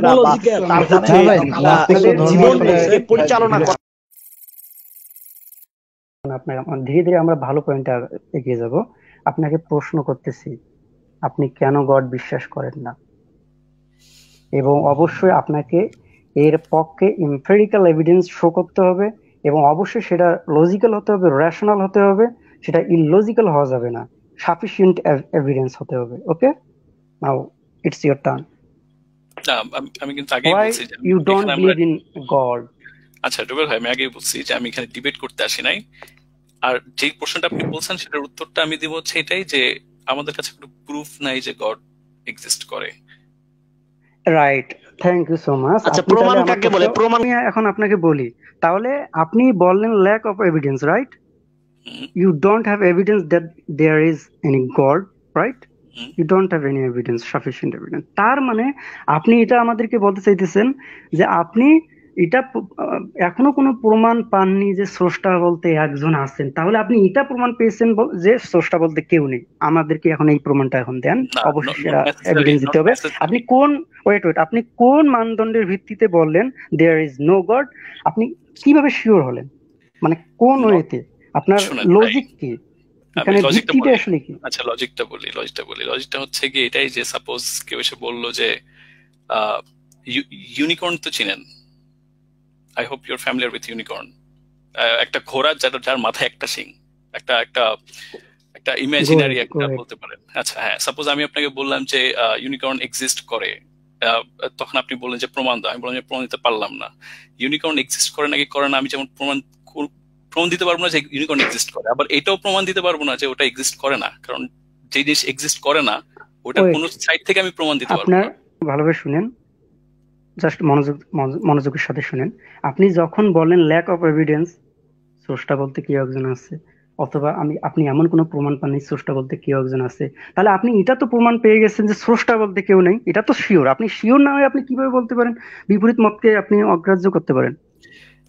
টেকনোলজিকে তার হচ্ছে ভাই, আপনাদের ধর্ম জীবনকে আসলে পরিচালনা করা। আপনার ধীরে ধীরে আমরা ভালো পয়েন্টে এগিয়ে যাব। আপনাকে প্রশ্ন করতেছি, আপনি কেন গড বিশ্বাস করেন না? এবং অবশ্যই আপনাকে এর পক্ষে এমপিরিক্যাল এভিডেন্স শো করতে হবে, এবং অবশ্যই সেটা লজিক্যাল হতে হবে, রেশনাল হতে হবে, সেটা ইললজিক্যাল হওয়া যাবে না, সাফিসিয়েন্ট এভিডেন্স হতে হবে। ওকে, নাও ইটস ইওর টার্ন। না, আমি কিন্তু আগেই Why বলছি যে you don't এখানে আমরা believe in God? আচ্ছা রুবেল ভাই, আমি আগেই বলছি যে আমি এখানে ডিবেট করতে আসি নাই। আর যে প্রশ্নটা আপনি বলছেন সেটার উত্তরটা আমি দিব হচ্ছে এটাই যে আমাদের কাছে কোনো প্রুফ নাই যে গড এক্সিস্ট করে। Right, thank you so much. আচ্ছা, প্রমাণ কাকে বলে? প্রমাণ আমি এখন আপনাকে বলি, তাহলে আপনি বললেন lack of evidence, right? You don't have evidence that there is any God, right? You don't have any evidence, sufficient evidence. তার মানে আপনি এটা আমাদেরকে বলতে চাইতেছেন যে আপনি এটা এখনো কোনো প্রমাণ পাননি যে স্রষ্টা বলতে একজন আছেন, তাহলে আপনি এটা প্রমাণ পেয়েছেন যে স্রষ্টা বলতে কেউ নেই। আমাদেরকে এখন এই প্রমাণটা এখন দেন, অবশ্যই সেটা এভিডেন্স দিতে হবে। আপনি কোন আপনি কোন মানদণ্ডের ভিত্তিতে বললেন দেয়ার ইজ নো গড? আপনি কিভাবে শিওর হলেন? মানে কোন ওয়েতে? আপনার লজিক কি? এখানে ভিত্তিটা আসলে কি? আচ্ছা, লজিকটা বলি। লজিকটা হচ্ছে কি এটাই যে সাপোজ কেউ এসে বললো যে ইউনিকর্ন তো চিনেন, I hope your familiar with unicorn, একটা ঘোড়া যার মাথায় একটা শিং, একটা একটা একটা ইমাজিনারি একটা বলতে পারেন। আচ্ছা হ্যাঁ, সাপোজ আমি আপনাকে বললাম যে ইউনিকর্ন এক্সিস্ট করে, তখন আপনি বললেন যে প্রমাণ দাও। আমি বললাম যে প্রমাণ দিতে পারলাম না। ইউনিকর্ন এক্সিস্ট করে নাকি করে না আমি যেমন প্রমাণ দিতে পারবো না যে ইউনিকর্ন এক্সিস্ট করে, আবার এটাও প্রমাণ দিতে পারবো না যে ওটা এক্সিস্ট করে না, কারণ যে জিনিস এক্সিস্ট করে না ওটা কোন সাইড থেকে আমি প্রমাণ দিতে পারবো না। আপনার ভালোভাবে শুনেন, জাস্ট মনোযোগের সাথে শুনেন। আপনি যখন বলেন ল্যাক অফ এভিডেন্স, স্রষ্টা বলতে কেউ একজন আছে, অথবা আপনি এমন কোনো প্রমাণ পাননি স্রষ্টা বলতে কেউ একজন আছে, তাহলে আপনি এটা তো প্রমাণ পেয়ে গেছেন যে স্রষ্টা বলতে কেউ নেই। এটা তো শিওর। আপনি শিওর না হয়ে আপনি কিভাবে বলতে পারেন বিপরীত মতকে আপনি অগ্রাহ্য করতে পারেন?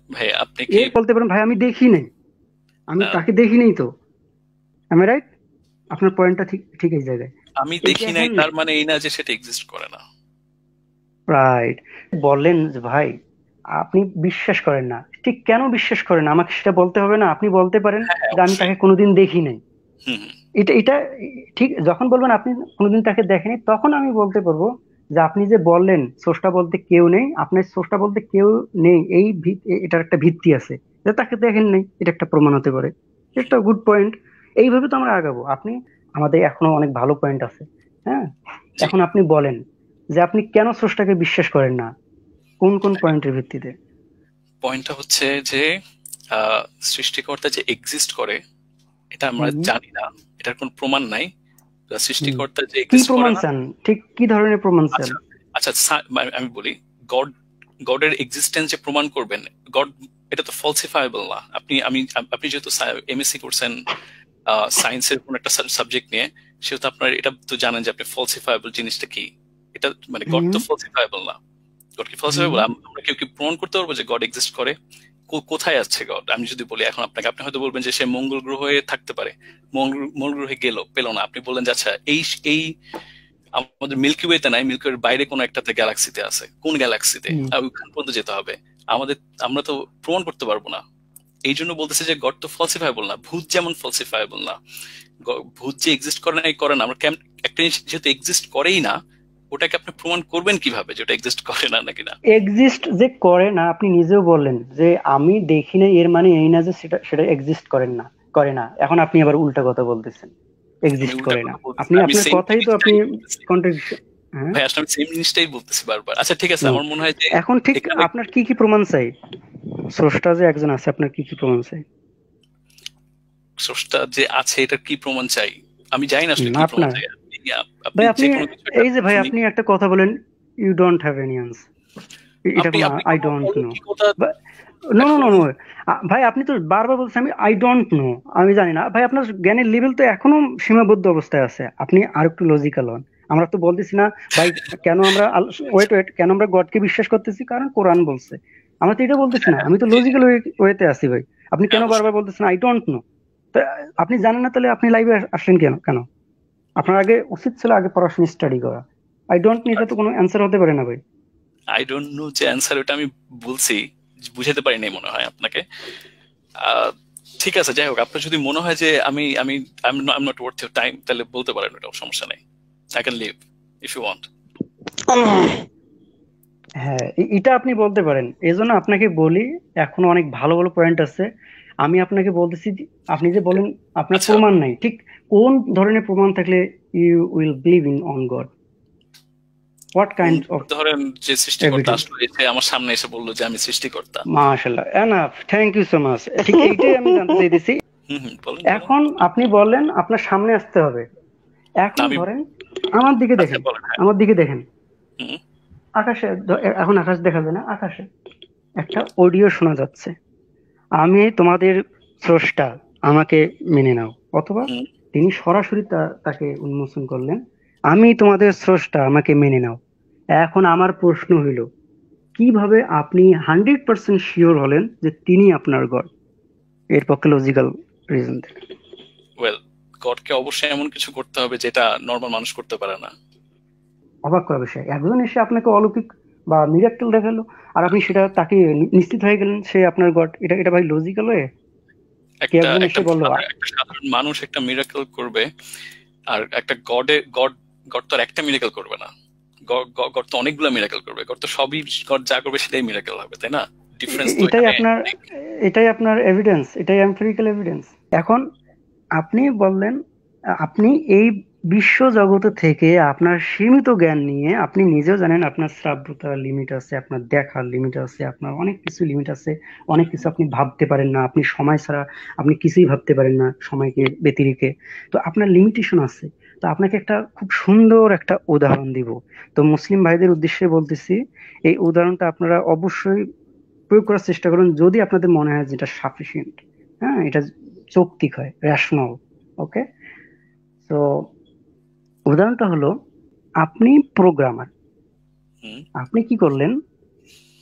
ভাই আপনি কি বলতে পারেন ভাই আমি দেখি নাই, আমি তাকে দেখি নাই, তো আমি রাইট? আপনার পয়েন্টটা ঠিক এই জায়গায়। আমি দেখি নাই তার মানে এই না যে সেটা এক্সিস্ট করে না। রাইট, বললেন যে ভাই আপনি বিশ্বাস করেন না, ঠিক কেন বিশ্বাস করেন আমাকে সেটা বলতে হবে না? আপনি বলতে পারেন যে আমি তাকে কোনোদিন দেখি নাই। এটা ঠিক। যখন বলবেন আপনি কোনোদিন তাকে দেখেনি, তখন আমি বলতে পারবো যে আপনি যে বললেন স্রষ্টা বলতে কেউ নেই, আপনার স্রষ্টা বলতে কেউ নেই এই এটার একটা ভিত্তি আছে, যে তাকে দেখেন নাই, এটা একটা প্রমাণ হতে পারে। একটা গুড পয়েন্ট। এইভাবে তো আমরা আগাবো। আমাদের এখনো অনেক ভালো পয়েন্ট আছে। হ্যাঁ, এখন আপনি বলেন যে আপনি কেন স্রষ্টাকে বিশ্বাস করেন না, কোন কোন পয়েন্টের ভিত্তিতে? পয়েন্টটা হচ্ছে যে সৃষ্টিকর্তা যে এক্সিস্ট করে এটা আমরা জানি না, এটার কোনো প্রমাণ নাই। সৃষ্টিকর্তা যে এক্সিস্ট করে না, ঠিক কি ধরনের প্রমাণ চান? আচ্ছা আমি বলি, গডের এক্সিস্টেন্স যে প্রমাণ করবেন, গড এটা তো ফলসিফায়েবল না। আপনি যেহেতু এমএসসি করছেন সায়েন্সের কোন একটা সাবজেক্ট নিয়ে, সেহেতু আপনার এটা তো জানেন যে আপনি ফলসিফায়েবল জিনিসটা কি। এটা মানে গড তো ফলসিফায়েবল না। গড কি ফলসিফায়েবল? আমরা কেউ কি প্রমাণ করতে পারবো যে গড এক্সিস্ট করে? কোথায় আছে গড? আমি যদি বলি এখন আপনাকে, আপনি হয়তো বলবেন যে সে মঙ্গল গ্রহে থাকতে পারে। মঙ্গল গ্রহে পেল না। আপনি বললেন যে আচ্ছা এই আমাদের মিল্কি ওয়েতে নাই, মিল্কি ওয়ের বাইরে কোনো একটাতে গ্যালাক্সিতে আছে। কোন গ্যালাক্সিতে? ওইখান পর্যন্ত যেতে হবে। আমরা তো প্রমাণ করতে পারবো না। এই জন্য বলতেছে যে গড তো ফলসিফায়েবল না। ভূত যেমন ফলসিফায়েবল না, ভূত যে এক্সিস্ট করে না আমরা একটা জিনিস যেহেতু এক্সিস্ট করেই না, ওটাকে আপনি প্রমাণ করবেন কিভাবে যে ওটা এক্সিস্ট করে না নাকি না? এক্সিস্ট যে করে না, আপনি নিজেও বললেন যে আমি দেখি না, এর মানে এই না যে সেটা এক্সিস্ট করে না। এখন আপনি আবার উল্টা কথা বলতেছেন, এক্সিস্ট করে না। আপনি আপনার কথাই তো আপনি কন্ট্রাডিকশন। ভাই আসলে আমি সেম জিনিসটাই বলতেছি বারবার। আচ্ছা ঠিক আছে, আমার মনে হয় যে এখন ঠিক আপনার কি প্রমাণ চাই? স্রষ্টা যে একজন আছে, আপনার কি প্রমাণ চাই? স্রষ্টা যে আছে এটার কি প্রমাণ চাই? আমি জানি না আসলে কি প্রমাণ চাই। ভাই আপনি এই যে ভাই আপনি একটা কথা বলেন, you don't have any answer. এটা I don't know. No no no ভাই, আপনি তো বারবার বলছেন আমি আই ডোন্ট নো, আমি জানি না। ভাই আপনার জ্ঞানের লেভেল তো এখনো সীমাবদ্ধ অবস্থায় আছে। আপনি আর একটু লজিক্যাল হন। আমরা তো বলতেছি না ভাই কেন আমরা কেন আমরা গডকে বিশ্বাস করতেছি, কারণ কোরআন বলছে। আমরা তো এটা বলতেছি না। আমি তো লজিক্যাল ওয়েতে আছি ভাই। আপনি কেন বারবার বলতেছেন আই ডোন্ট নো? আপনি জানেন না, তাহলে আপনি লাইভে আসলেন কেন? আপনার আগে উচিত ছিল আগে পড়াশোনা স্টাডি করা। আই ডোন্ট নো এটা তো কোনো অ্যান্সার হতে পারে না ভাই। আই ডোন্ট নো যে অ্যান্সার, ওটা আমি বলছি, বুঝাতে পারি নাই মনে হয় আপনাকে। ঠিক আছে, যাই হোক, আপনার যদি মনে হয় যে আমি আমি I am not worth your time, তাহলে বলতে পারেন, ওটা সমস্যা নেই। I can leave if you want. হ্যাঁ, এটা আপনি বলতে পারেন। এজন্য আপনাকে বলি, এখনো অনেক ভালো ভালো পয়েন্ট আছে। আমি আপনাকে বলতেছি, আপনি যে বলেন আপনার আচ্ছা। প্রমাণ নাই, ঠিক কোন ধরনের প্রমাণ থাকলে you will believe in on God? What kind of ধরেন যে সৃষ্টিকর্তা এভিডেন্স? আসলো, এসে আমার সামনে এসে বললো যে আমি সৃষ্টিকর্তা। মাশাআল্লাহ, enough, thank you so much. ঠিক এইটাই আমি জানতে চাইতেছি। বলেন। এখন আপনি বললেন আপনার সামনে আসতে হবে। এখন আমি ধরেন আমার দিকে আচ্ছা দেখেন, বলেন। হ্যাঁ। আমার দিকে দেখেন। হুম, আকাশে, এখন আকাশ দেখা যায় না, আকাশে একটা অডিও শোনা যাচ্ছে, আমি তোমাদের স্রষ্টা, আমাকে মেনে নাও। অথবা হুম। তিনি সরাসরি তাকে উন্মোচন করলেন, আমি তোমাদের স্রষ্টা, আমাকে মেনে নাও। এখন আমার প্রশ্ন হইল, কিভাবে আপনি 100% শিওর হলেন যে তিনি আপনার গড? এর পক্ষে লজিক্যাল রিজন দেন। ওয়েল, গডকে অবশ্যই এমন কিছু করতে হবে যেটা নর্মাল মানুষ করতে পারে না। অবাক করা বিষয়, একজন এসে আপনাকে অলৌকিক বা মিরাক্কেল দেখালো, আর আপনি সেটা তাকে নিশ্চিত হয়ে গেলেন সে আপনার গড। এটা এটা ভাই লজিক্যাল হয়ে? কে একটা একজন একটা এসে বললো একটা সাধারণ মানুষ একটা মিরাকল করবে, আর একটা গড গড তো আর একটা মিরাকল করবে না। গড তো অনেকগুলো মিরাকল করবে। গড তো সবই, গড যা করবে সেটাই মিরাকল হবে, তাই না? ডিফারেন্স তো এটাই এখানে আপনার, অনেক। এটাই আপনার এভিডেন্স, এটাই এম্পিরিক্যাল এভিডেন্স। এখন আপনি বললেন, আপনি এই বিশ্ব জগৎ থেকে আপনার সীমিত জ্ঞান নিয়ে, আপনি নিজেও জানেন আপনার শ্রাব্যতার লিমিট আছে, আপনার দেখার লিমিট আছে, আপনার অনেক কিছু লিমিট আছে, অনেক কিছু আপনি ভাবতে পারেন না, আপনি সময় ছাড়া আপনি কিছুই ভাবতে পারেন না, সময়কে ব্যতিরেকে। তো আপনার লিমিটেশন আছে। তো আপনাকে একটা খুব সুন্দর একটা উদাহরণ দিব। তো মুসলিম ভাইদের উদ্দেশ্যে বলতেছি, এই উদাহরণটা আপনারা অবশ্যই প্রয়োগ করার চেষ্টা করুন, যদি আপনাদের মনে হয় যেটা সাফিসিয়েন্ট, হ্যাঁ, এটা যৌক্তিক হয়, রেশনাল। ওকে, তো উদাহরণটা হলো, আপনি প্রোগ্রামার, হুম, আপনি কি করলেন,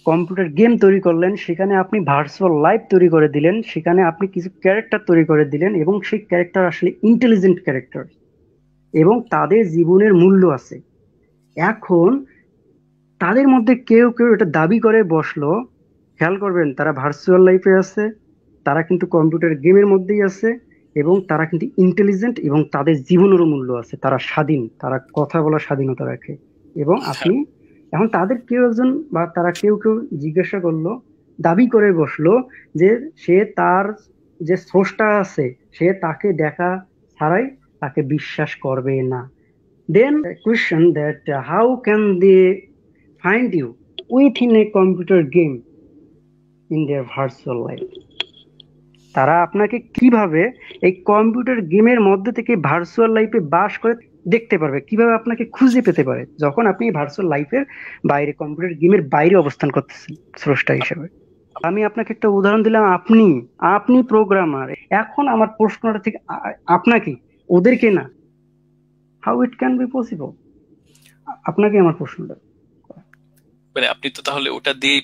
কম্পিউটার গেম তৈরি করলেন, সেখানে আপনি ভার্চুয়াল লাইফ তৈরি করে দিলেন, সেখানে আপনি কিছু ক্যারেক্টার তৈরি করে দিলেন, এবং সেই ক্যারেক্টার আসলে ইন্টেলিজেন্ট ক্যারেক্টার, এবং তাদের জীবনের মূল্য আছে। এখন তাদের মধ্যে কেউ কেউ এটা দাবি করে বসলো, খেয়াল করবেন তারা ভার্চুয়াল লাইফে আছে, তারা কিন্তু কম্পিউটার গেমের মধ্যেই আছে, এবং তারা কিন্তু ইন্টেলিজেন্ট, এবং তাদের জীবনেরও মূল্য আছে, তারা স্বাধীন, তারা কথা বলার স্বাধীনতা রাখে। এবং আপনি এখন তাদের কেউ একজন বা তারা কেউ কেউ জিজ্ঞাসা করলো, দাবি করে বসলো যে সে তার যে স্রষ্টা আছে সে তাকে দেখা ছাড়াই তাকে বিশ্বাস করবে না। দেন question that how can they find you within a computer game in their virtual life? তারা আপনাকে কিভাবে এই কম্পিউটার গেমের মধ্যে থেকে ভার্চুয়াল লাইফে বাস করে দেখতে পারবে, কিভাবে আপনাকে খুঁজে পেতে পারে যখন আপনি ভার্চুয়াল লাইফের বাইরে, কম্পিউটার গেমের বাইরে অবস্থান করতেছেন স্রষ্টা হিসেবে? আমি আপনাকে একটা উদাহরণ দিলাম, আপনি আপনি প্রোগ্রামার। এখন আমার প্রশ্নটা ঠিক আপনাকে, ওদেরকে না। How it can be possible? আপনাকে আমার প্রশ্নটা। মানে আপনি তো তাহলে ওটা দিয়ে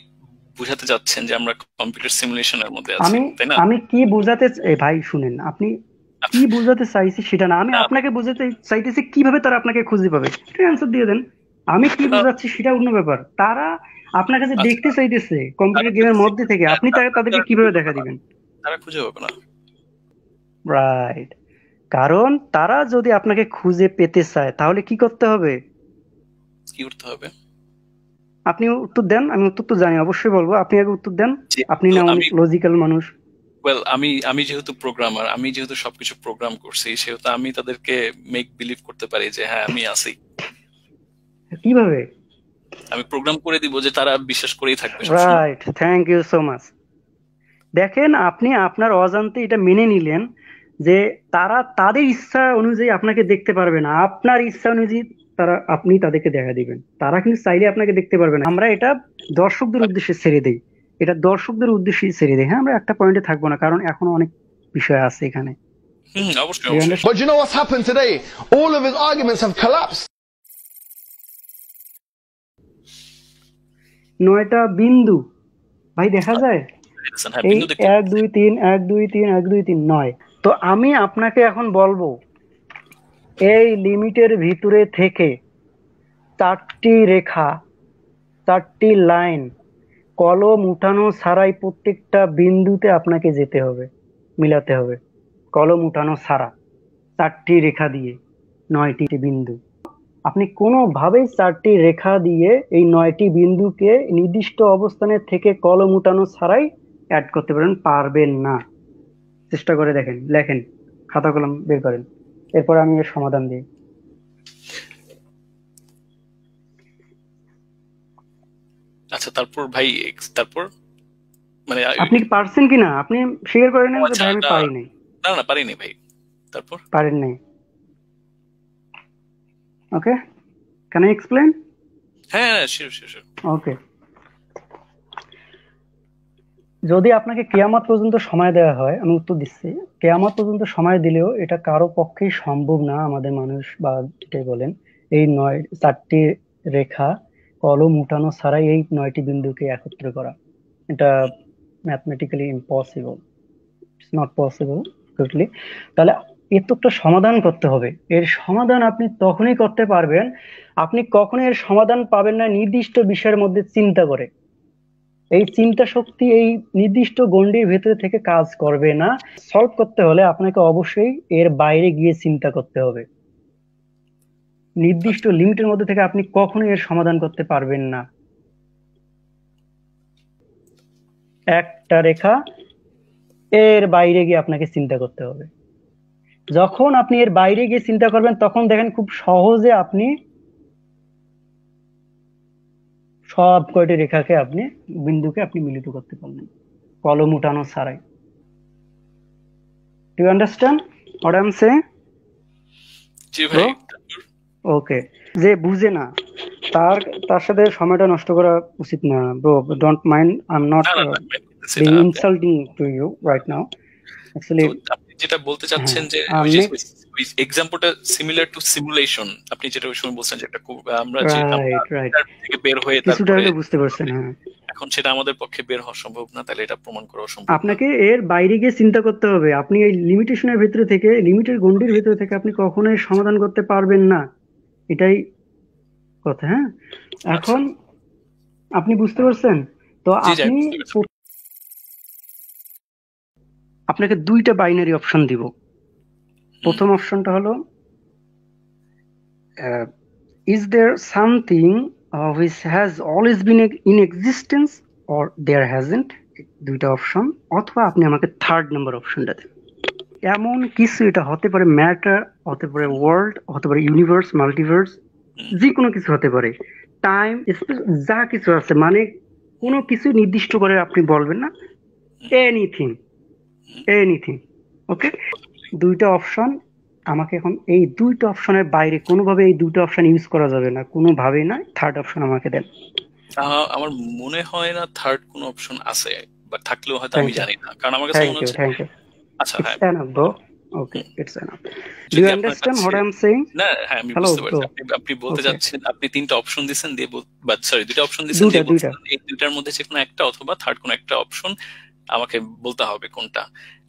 বুঝাতে যাচ্ছেন যে আমরা কম্পিউটার সিমুলেশনের মধ্যে আছি, আমি তাই না? আমি কি বুঝাতে ভাই শুনেন, আপনি কি বুঝাতে চাইছি সেটা না, আমি আপনাকে বুঝাতে চাইতেছি কিভাবে তারা আপনাকে খুঁজে পাবে, এটা অ্যান্সার দিয়ে দেন। আমি কি বুঝাচ্ছি সেটা অন্য ব্যাপার। তারা আপনার কাছে দেখতে চাইতেছে কম্পিউটার গেমের মধ্যে থেকে, আপনি তাদেরকে কিভাবে দেখা দিবেন? তারা খুঁজে পাবে না। রাইট, কারণ তারা যদি আপনাকে খুঁজে পেতে চায় তাহলে কি করতে হবে? কি করতে হবে? আপনি উত্তর দেন, আমি উত্তর তো জানি, অবশ্যই বলবো, আপনি আগে উত্তর দেন। আপনি না অনেক লজিক্যাল মানুষ। ওয়েল, আমি যেহেতু প্রোগ্রামার, আমি যেহেতু সবকিছু প্রোগ্রাম করছি, সেহেতু আমি তাদেরকে মেক বিলিভ করতে পারি যে হ্যাঁ আমি আছি। কিভাবে? আমি প্রোগ্রাম করে দিব যে তারা বিশ্বাস করেই থাকবে। Right, thank you so much. দেখেন, আপনি আপনার অজান্তে এটা মেনে নিলেন যে তারা তাদের ইচ্ছা অনুযায়ী আপনাকে দেখতে পারবে না, আপনার ইচ্ছা অনুযায়ী আপনি তাদেরকে দেখা দিবেন। তারা কিন্তু চাইলে আপনাকে দেখতে পারবে না। আমরা এটা দর্শকদের উদ্দেশ্যে ছেড়ে দেই, এটা দর্শকদের উদ্দেশ্যে ছেড়ে দেই। হ্যাঁ, আমরা একটা পয়েন্টে থাকবো না, কারণ এখনো অনেক বিষয় আছে এখানে। অবশ্যই। But you know what's happened today? All of his arguments have collapsed. 9টা বিন্দু ভাই দেখা যায়, এই 1 2 3 1 2 3 1 2 3 9। তো আমি আপনাকে এখন বলবো, এই লিমিটের ভিতরে থেকে 4টি রেখা 4টি লাইন কলম উঠানো ছাড়াই প্রত্যেকটা বিন্দুতে আপনাকে যেতে হবে, মিলাতে হবে, কলম উঠানো ছাড়া 4টি রেখা দিয়ে 9টি বিন্দু। আপনি কোনোভাবেই 4টি রেখা দিয়ে এই 9টি বিন্দুকে নির্দিষ্ট অবস্থানে থেকে কলম উঠানো ছাড়াই অ্যাড করতে পারবেন না। চেষ্টা করে দেখেন, লেখেন, খাতা কলম বের করেন, এরপর আমি এর সমাধান দিই। আচ্ছা, তারপর ভাই, তারপর মানে আপনি কি পারছেন কিনা আপনি স্বীকার করে নেন যে আচ্ছা, ভাই আমি পারি নাই। না পারিনি ভাই, তারপর পারেন নাই, ওকে, ক্যান আই এক্সপ্লেন? হ্যাঁ, শিওর শিওর। ওকে, যদি আপনাকে কেয়ামত পর্যন্ত সময় দেওয়া হয়, আমি উত্তর দিচ্ছি, কেয়ামত পর্যন্ত সময় দিলেও এটা কারো পক্ষেই সম্ভব না, আমাদের মানুষ বা যেটাই বলেন, এই 4টি রেখা কলম উঠানো ছাড়াই এই 9টি বিন্দুকে একত্র করা। এটা mathematically impossible, it's not possible totally. তাহলে এর তো একটা সমাধান করতে হবে। এর সমাধান আপনি তখনই করতে পারবেন, আপনি কখনো এর সমাধান পাবেন না নির্দিষ্ট বিষয়ের মধ্যে চিন্তা করে। এই চিন্তা শক্তি এই নির্দিষ্ট গণ্ডির ভেতরে থেকে কাজ করবে না। সলভ করতে হলে আপনাকে অবশ্যই এর বাইরে গিয়ে চিন্তা করতে হবে। নির্দিষ্ট লিমিটের মধ্যে থেকে আপনি কখনোই এর সমাধান করতে পারবেন না। একটা রেখা, এর বাইরে গিয়ে আপনাকে চিন্তা করতে হবে। যখন আপনি এর বাইরে গিয়ে চিন্তা করবেন তখন দেখেন খুব সহজে আপনি সব কয়টি রেখাকে আপনি বিন্দুকে আপনি মিলিত করতে পারবেন কলম উঠানো ছাড়াই। Do you understand what I am saying? জি ভাই। ওকে, যে বুঝে না তার সাথে সময়টা নষ্ট করা উচিত না। Bro, don't mind, I am not being insulting to you right now. Actually, আপনি যেটা বলতে চাচ্ছেন যে এক্সাম্পলটা সিমিলার টু সিমুলেশন, আপনি যেটা ওই সময় বলছেন যে একটা আমরা যে থেকে বের হয়ে তারপরে বুঝতে পারছেন। হ্যাঁ, এখন সেটা আমাদের পক্ষে বের হওয়া সম্ভব না, তাহলে এটা প্রমাণ করা সম্ভব। আপনাকে এর বাইরে গিয়ে চিন্তা করতে হবে। আপনি এই লিমিটেশনের ভিতরে থেকে, লিমিটের গণ্ডির ভিতরে থেকে আপনি কখনোই সমাধান করতে পারবেন না, এটাই কথা। হ্যাঁ, এখন আপনি বুঝতে পারছেন তো? আপনি আপনাকে 2টা বাইনারি অপশন দিব। প্রথম অপশনটা হলো is there something which has always been in existence or there hasn't, 2টা অপশন। অথবা আপনি আমাকে 3rd নাম্বার অপশনটা দেন, এমন কিছু, এটা হতে পারে ম্যাটার, হতে পারে ওয়ার্ল্ড, হতে পারে ইউনিভার্স, মাল্টিভার্স, যে কোনো কিছু হতে পারে, টাইম, যা কিছু আছে, মানে কোনো কিছু নির্দিষ্ট করে আপনি বলবেন না, এনিথিং, ওকে। 2টা অপশন আমাকে এখন, এই 2টা অপশনের বাইরে কোনোভাবে এই 2টা অপশন ইউজ করা যাবে না, কোনোভাবেই না। 3rd অপশন আমাকে দেন। আমার মনে হয় না 3rd কোনো অপশন আছে, বা থাকলেও হয়তো আমি জানি না, কারণ আমার কাছে মনে হচ্ছে। Thank you. আচ্ছা, হ্যাঁ, enough bro. Okay, it's enough. Do you understand what I'm saying? না, হ্যাঁ, আমি বুঝতে পারছি। আপনি বলতে যাচ্ছেন, আপনি 3টা অপশন দিবেন দিয়ে, সরি 2টা অপশন দিবেন দিয়ে বলছেন এই 2টার মধ্যে যে কোনো একটা অথবা 3rd কোনো একটা অপশন আমাকে বলতে হবে কোনটা।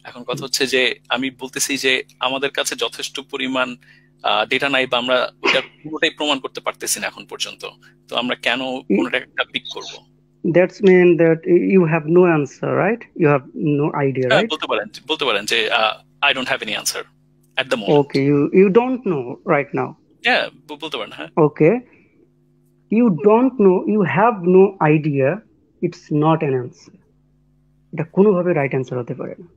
এখন কথা হচ্ছে যে আমি বলতেছি যে আমাদের কাছে যথেষ্ট পরিমাণ ডেটা নাই, বা আমরা ওটা পুরোটাই প্রমাণ করতে পারতেছি না এখন পর্যন্ত, তো আমরা কেন কোনটা একটা পিক করব? That's mean that you have no answer, right? You have no idea, right? বলতে পারেন যে I don't have any answer at the moment. Okay, you don't know right now. Yeah, বলতে পারেন। হ্যাঁ, okay, you don't know, you have no idea, it's not an answer. এটা কোনোভাবে right answer হতে পারে না।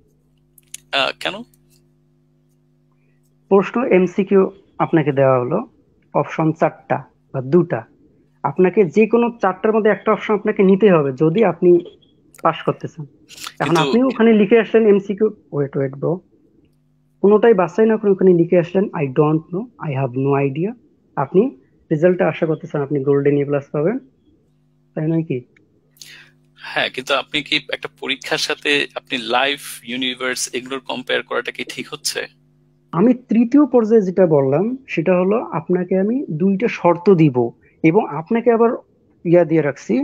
কেন? প্রশ্ন এমসিকিউ আপনাকে দেওয়া হলো, অপশন 4টা বা 2টা, আপনাকে যে কোনো 4টার মধ্যে একটা অপশন আপনাকে নিতে হবে যদি আপনি পাস করতে চান। এখন আপনি ওখানে লিখে আসলেন এমসিকিউ, ওয়েট ব্রো, কোনোটাই বাছাই না করে ওখানে লিখে আসলেন I don't know, I have no idea. আপনি রেজাল্টটা আশা করতেছেন আপনি গোল্ডেন এ প্লাস পাবেন, তাই নয় কি? হ্যাঁ, কিন্তু আপনি কি একটা পরীক্ষার সাথে আপনি লাইফ, ইউনিভার্স এগুলোর কম্পেয়ার করাটা কি ঠিক হচ্ছে? আমি 3য় পর্যায়ে যেটা বললাম সেটা হলো আপনাকে আমি 2টা শর্ত দিব, এবং আপনাকে আবার দিয়ে রাখছি,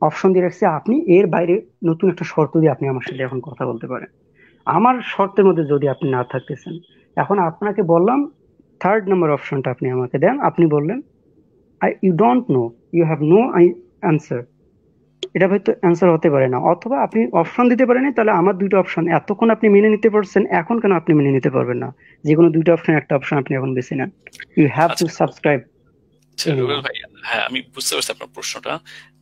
অপশন দিয়ে রাখছি, আপনি এর বাইরে নতুন একটা শর্ত দিয়ে আপনি আমার সাথে এখন কথা বলতে পারেন। আমার শর্তের মধ্যে যদি আপনি না থাকতেছেন, এখন আপনাকে বললাম 3rd নাম্বার অপশনটা আপনি আমাকে দেন। আপনি বললেন you don't know, you have no answer, এটা হয়তো অ্যান্সার হতে পারে না। অথবা আপনি অপশন দিতে পারেন, তাহলে আমার দুইটা অপশন এতক্ষণ আপনি মেনে নিতে পারছেন, এখন কেন আপনি মেনে নিতে পারবেন না? যে কোনো দুইটা অপশন একটা অপশন আপনি এখন বেছে নেন। ইউ হ্যাভ টু আচ্ছা সাবস্ক্রাইব। রুবেল ভাই, হ্যাঁ আমি বুঝতে পারছি আপনার প্রশ্নটা।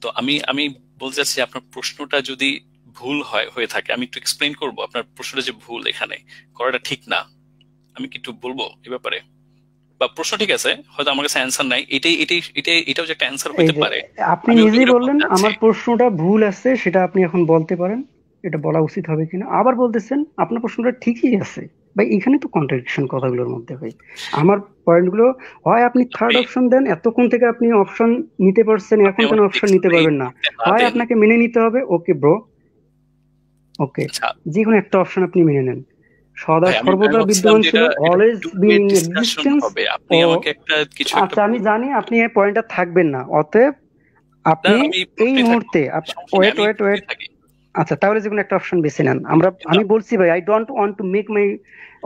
তো আমি বলতে চাচ্ছি যে আপনার প্রশ্নটা যদি ভুল হয়ে থাকে, আমি একটু এক্সপ্লেইন করবো আপনার প্রশ্নটা যে ভুল এখানে করাটা ঠিক না। আমি কি একটু বলবো এ ব্যাপারে? বা প্রশ্ন ঠিক আছে, হয়তো আমার কাছে অ্যান্সার নাই, এটাও যে একটা অ্যান্সার এই হতে যে পারে। আপনি আমি নিজেই ওইটা বললেন বলতে চাচ্ছি। আমার প্রশ্নটা ভুল আছে, সেটা আপনি এখন বলতে পারেন, এটা বলা উচিত হবে কিনা। আবার বলতেছেন আপনার প্রশ্নটা ঠিকই আছে। ভাই এখানে তো কন্ট্রাডিকশন কথাগুলোর মধ্যে। ভাই আমার পয়েন্টগুলো, হয় আপনি থার্ড আপনি অপশন দেন, এতক্ষণ থেকে আপনি অপশন নিতে পারছেন, আপনি এখন কেন আমাকে অপশন নিতে এক্সপ্লেইন পারবেন না? করতে না হয় দেন। আপনাকে মেনে নিতে হবে, ওকে ব্রো, ওকে, আচ্ছা যে কোনো একটা অপশন আপনি মেনে নেন। সদা ভাই, আমি সর্বদা ভাবছিলাম বিদ্যমান যে ছিল, এটা always to been way in discussion existence. হবে। আপনি ও আমাকে কিছু একটা আচ্ছা, আমি জানি আপনি এই পয়েন্টটা থাকবেন না, অতএব না, আপনি আমি এই প্রশ্নই থাকবো, মুহূর্তে সমস্যা নেই, ওয়েট আমি ওয়েট ওয়েট প্রশ্নই থাকি। আচ্ছা, তাহলে যে কোনো একটা অপশন বেছে নেন। কিন্তু আমি বলছি ভাই, I don't want to make my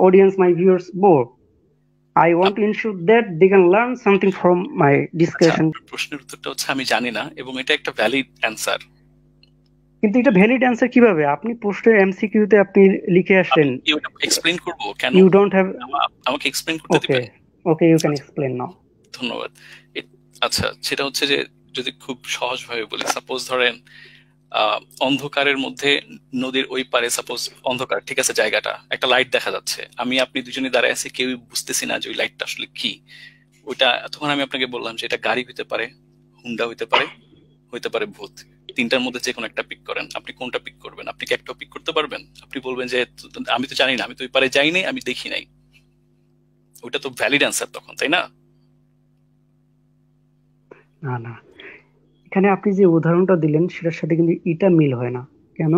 audience, my viewers bore. I want to ensure that they can learn something from my আচ্ছা, ডিসকাশন। আপনার প্রশ্নের উত্তরটা হচ্ছে আমি জানি না, এবং এটা একটা ভ্যালিড অ্যান্সার। কিন্তু এটা ভ্যালিড অ্যান্সার কিভাবে? আপনি পোস্টের এমসিকিউ তে আপনি লিখে আমি আসলেন, কি ওটা এক্সপ্লেইন করবো কেন? You don't have. আমাকে এক্সপ্লেইন করতে ওকে, দিবেন? ওকে, ইউ ক্যান আচ্ছা, এক্সপ্লেন নাও। ধন্যবাদ। আচ্ছা, সেটা হচ্ছে যে যদি খুব সহজভাবে বলি, সাপোজ ধরেন অন্ধকারের মধ্যে নদীর ওই পারে, সাপোজ অন্ধকার, ঠিক আছে, জায়গাটা একটা লাইট দেখা যাচ্ছে, আপনি দুজনে দাঁড়ায় আছি, কেউই বুঝতেছি না যে ওই লাইটটা আসলে কি। ওইটা তখন আমি আপনাকে বললাম যে এটা গাড়ি হইতে পারে, হুন্ডা হইতে পারে ভূত। তিনটার মধ্যে যে কোনো একটা পিক করেন, আপনি কোনটা পিক করবেন? আপনি কি একটা পিক করতে পারবেন? আপনি বলবেন যে আমি তো জানি না, আমি তো ওই পারে যাই নাই, আমি দেখি নাই। ওইটা তো ভ্যালিড অ্যান্সার তখন, তাই না? না না, এখানে আপনি যে উদাহরণটা দিলেন সেটার সাথে কিন্তু এটা মিল হয় না। কেন?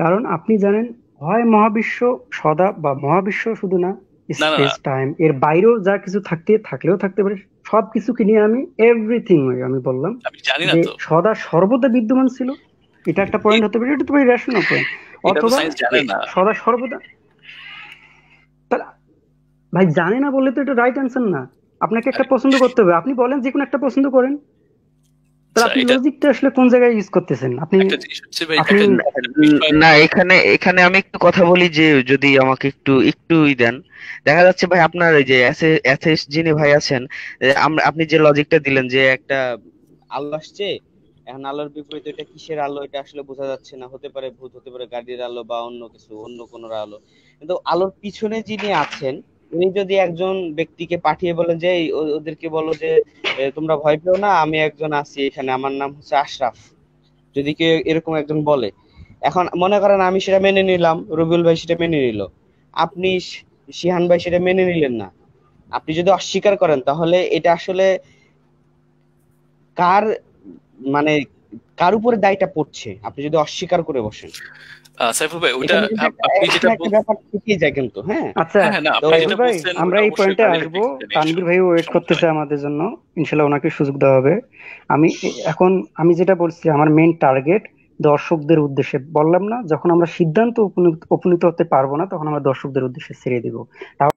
কারণ আপনি জানেন, হয় মহাবিশ্ব সদা, বা মহাবিশ্ব শুধু না, না না না, স্পেস টাইম এর বাইরেও যা কিছু থাকলেও থাকতে পারে, সবকিছুকে নিয়ে আমি এভরিথিং, আমি বললাম আমি জানি না যে তো। সদা সর্বদা বিদ্যমান ছিল। এটা একটা পয়েন্ট হতে পারে, এটা তো ভাই রেশনাল পয়েন্ট। এটা তো অথবা সায়েন্স জানে না। সদা সর্বদা, তাহলে ভাই জানে না বললে তো এটা রাইট অ্যান্সার না। আপনাকে একটা পছন্দ করতে হবে, আপনি বলেন যে কোনো একটা পছন্দ করেন, তাহলে আচ্ছা, আপনি এটা লজিকটা আসলে কোন জায়গায় ইউজ করতেছেন? আপনি একটা জিনিস হচ্ছে ভাই, আপনি একটা বিষয়। না, এখানে এখানে আমি একটু কথা বলি, যে যদি আমাকে একটু দেন। দেখা যাচ্ছে ভাই, আপনার এই যে এসএস যিনি ভাই আছেন, আপনি যে লজিকটা দিলেন যে একটা আলো আসছে, এখন আলোর বিপরীতে এটা কিসের আলো এটা আসলে বোঝা যাচ্ছে না, হতে পারে ভূত, হতে পারে গাড়ির আলো, বা অন্য কিছু, অন্য কোনো আলো। কিন্তু আলোর পিছনে যিনি আছেন, উনি যদি একজন ব্যক্তিকে পাঠিয়ে বলেন যে ওদেরকে বলো যে তোমরা ভয় পেও না, আমি একজন আছি এখানে, আমার নাম হচ্ছে আশরাফ, যদি কেউ এরকম একজন বলে, এখন মনে করেন আমি সেটা মেনে নিলাম, রবিউল ভাই সেটা মেনে নিল, আপনি শিহান ভাই সেটা মেনে নিলেন না। আপনি যদি অস্বীকার করেন, তাহলে এটা আসলে কার, মানে কার উপরে দায়টা পড়ছে আপনি যদি অস্বীকার করে বসেন? সাইফুল ভাই, ওইটা এখানে কিন্তু আপনি যেটা এখানে একটা ব্যাপার থেকেই যায় কিন্তু, হ্যাঁ। আচ্ছা, হ্যাঁ হ্যাঁ, না, তো আপনি সাইফুল যেটা ভাই, বলছেন আমরা ওটা এই অবশ্যই পয়েন্টে ভ্যালিড আসবো। একটা explanation, তানভীর ভাই ওয়েট সমস্যা করতেছে নেই। আমাদের জন্য, ইনশাল্লাহ ওনাকে সুযোগ দেওয়া হবে। এখন আমি যেটা বলছি, আমার মেইন টার্গেট দর্শকদের উদ্দেশ্যে বললাম না, যখন আমরা সিদ্ধান্ত উপনীত হতে পারবো না, তখন আমরা দর্শকদের উদ্দেশ্যে ছেড়ে দিব। তাও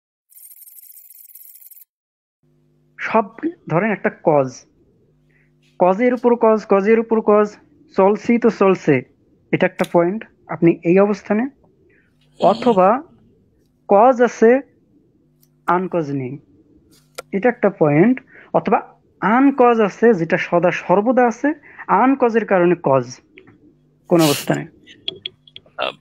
সব, ধরেন একটা কজের উপর কজ চলছেই তো চলছে, এটা একটা পয়েন্ট। আপনি এই অবস্থানে, অথবা কজ আছে আনকজ নেই, এটা একটা পয়েন্ট। অথবা আনকজ আছে, যেটা সদা সর্বদা আছে, আনকজের কারণে কজ, কোন অবস্থানে। আহ,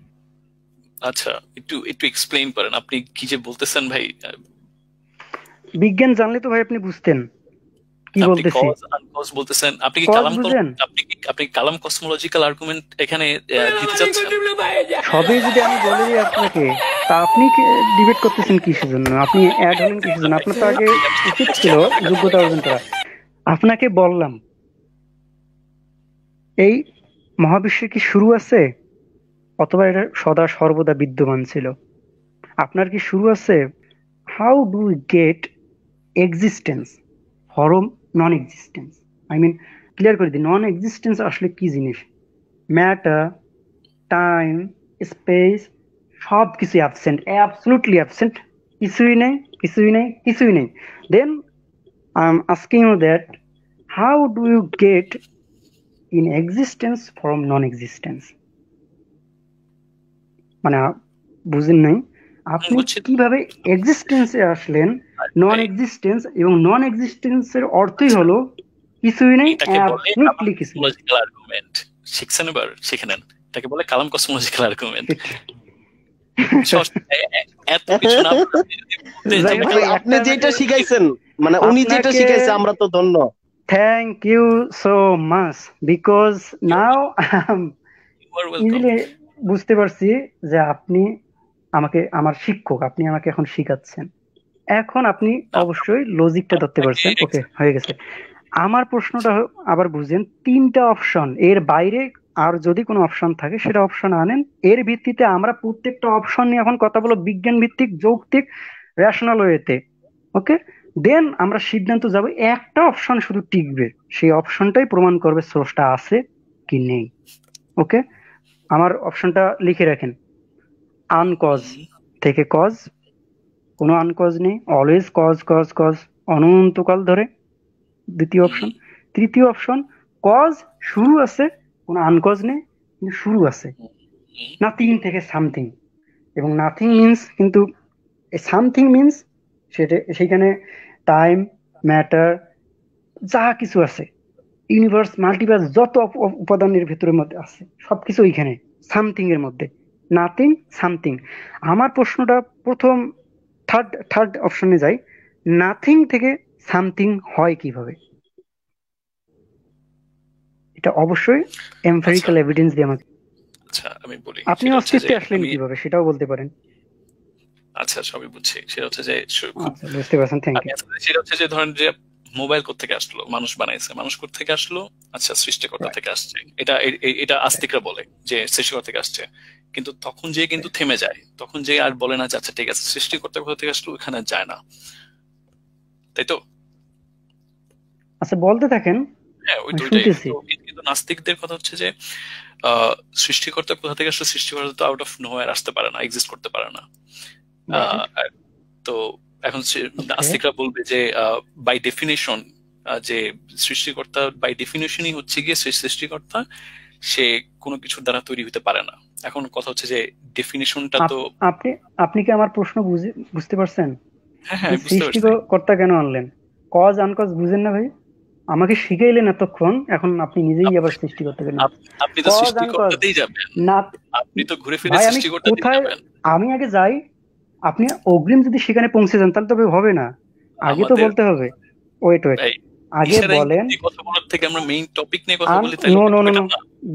আচ্ছা, একটু একটু এক্সপ্লেইন করেন, আপনি কি যে বলতেছেন ভাই। বিজ্ঞান জানলে তো ভাই আপনি বুঝতেন কি আপনি বলতেছি। কজ আনকজ বলতেছেন, কজ বুঝেন? আপনি কালাম কসমোলজিক্যাল আর্গুমেন্ট এখানে দিতে চাচ্ছেন? সবই যদি আমি বলে দিই আপনাকে, তা আপনি ডিবেট করতেছেন কিসের জন্য? আপনি অ্যাড হলেন কিসের জন্য? আপনার তো আগে উচিত ছিল যোগ্যতা অর্জন করা। আপনাকে বললাম, এই মহাবিশ্বের কি শুরু আছে, অথবা এটা সদা সর্বদা বিদ্যমান ছিল? আপনার কি শুরু আছে? How do we get existence from non existence? I mean, clear করে দিই, নন এক্সিস্টেন্স আসলে কি জিনিস? ম্যাটার, টাইম, স্পেস, সব কিছু অ্যাবসেন্ট, অ্যাবসলুটলি অ্যাবসেন্ট। কিছুই নেই। Then I am asking you that, how do you get in existence from non-existence. মানে বুঝেন নাই, আপনি বুঝছি তো। কিভাবে এক্সিস্টেন্সে আসলেন, নন এক্সিস্টেন্স, এবং নন এক্সিস্টেন্সের অর্থই হলো কিছুই নেই, এটাকে বলে অ্যাবসলিউটলি কিছু নেই। Cosmological argument. শিখছেন এবার? শিখে নেন। এটাকে বলে কালাম কসমোলজিক্যাল আর্গুমেন্ট। এত কিছু না আপনি যদি বলতে যাই যান, হোক, ভাই আপনি একটা যেটা শিখাইছেন, মানে উনি যেটা আপনাকে- শিখাইছে আমরা তো ধন্য। Thank you so much because now you are welcome. Easily বুঝতে পারছি যে আপনি আমার শিক্ষক, আপনি আমাকে এখন শিখাচ্ছেন। এখন আপনি অবশ্যই লজিকটা ধরতে পারছেন। ওকে, হয়ে গেছে। আমার প্রশ্নটা আবার বুঝেন, 3টা অপশন, এর বাইরে আর যদি কোনো অপশন থাকে সেটা অপশন আনেন, এর ভিত্তিতে আমরা প্রত্যেকটা অপশন নিয়ে এখন কথা বলবো বিজ্ঞান ভিত্তিক, যৌক্তিক, রেশনাল ওয়েতে। ওকে, দেন আমরা সিদ্ধান্ত যাব, একটা অপশন শুধু টিকবে, সেই অপশনটাই প্রমাণ করবে স্রষ্টা আছে কি নেই। ওকে, আমার অপশনটা লিখে রাখেন। আনকজ থেকে কজ, কোনো আনকজ নেই, অলওয়েজ কজ কজ কজ অনন্তকাল ধরে, দ্বিতীয় অপশন। তৃতীয় অপশন, কজ শুরু আছে, কোনো আনকজ নেই কিন্তু শুরু আছে, নাথিং থেকে সামথিং, এবং নাথিং মিন্স কিন্তু সামথিং মিন্স সেইখানে টাইম, ম্যাটার, যা কিছু আছে, ইউনিভার্স, মাল্টিভার্স, যত উপাদানের ভেতরের মধ্যে আছে সবকিছু ওইখানে সামথিং এর মধ্যে, নাথিং সামথিং। আমার প্রশ্নটা প্রথম থার্ড অপশনে যাই, নাথিং থেকে সামথিং হয় কিভাবে? এটা অবশ্যই এমপিরিক্যাল এভিডেন্স দিয়ে আমাকে। আচ্ছা আমি বলি, আপনি সেটা হচ্ছে অস্তিত্বে যে আসলেন কিভাবে সেটাও বলতে পারেন। আচ্ছা সবই বুঝছি। সেটা হচ্ছে যে খুব আচ্ছা, বুঝতে পারছেন, থ্যাংক ইউ। সেটা হচ্ছে যে ধরেন যে মোবাইল কোত্থেকে আসলো, মানুষ বানাইছে, মানুষ কোত্থেকে আসলো, আচ্ছা সৃষ্টিকর্তা থেকে আসছে। এটা আস্তিকরা বলে যে সৃষ্টিকর্তা থেকে আসছে, কিন্তু তখন যে কিন্তু থেমে যায়, তখন যে আর বলে না যে আচ্ছা ঠিক আছে সৃষ্টিকর্তা কোথা থেকে আসলো, ওখানে যায় না, তাই তো? আচ্ছা, বলতে থাকেন, হ্যাঁ ওই আমি দুইটাই। শুনতেছি। কিন্তু নাস্তিকদের কথা হচ্ছে যে সৃষ্টিকর্তা কোথা থেকে আসলে, সৃষ্টিকর্তা তো আউট অফ নোহোয়্যার আসতে পারে না, এক্সিস্ট করতে পারে না। তো এখন নাস্তিকরা বলবে যে বাই ডেফিনেশন, যে সৃষ্টিকর্তা বাই ডেফিনেশনই হচ্ছে গিয়ে সৃষ্টিকর্তা, সে কোনো কিছুর দ্বারা তৈরি হতে পারে না। এখন কথা হচ্ছে যে ডেফিনেশনটা তো আপনি কি আমার প্রশ্ন বুঝতে পারছেন? হ্যাঁ হ্যাঁ বুঝতে পারছি। সৃষ্টিকর্তা কেন আনলেন? কজ আনকজ বুঝেন না ভাই? আমাকে শিখাইলেন এতক্ষণ, এখন আপনি নিজেই আবার সৃষ্টিকর্তা কেন? আপনি তো সৃষ্টিকর্তাতেই যাবেন না, আপনি তো ঘুরে ফিরে ভাই আমি সৃষ্টিকর্তাতেই কোথায়, যাবেন। আমি আগে যাই, আপনি অগ্রিম যদি সেখানে পৌঁছে যান তাহলে তবে হবে না, আগে তো বলতে হবে। ওয়েট আগে বলেন। কথা বলার থেকে আমরা মেইন টপিক নিয়ে কথা বলি, তাই নো,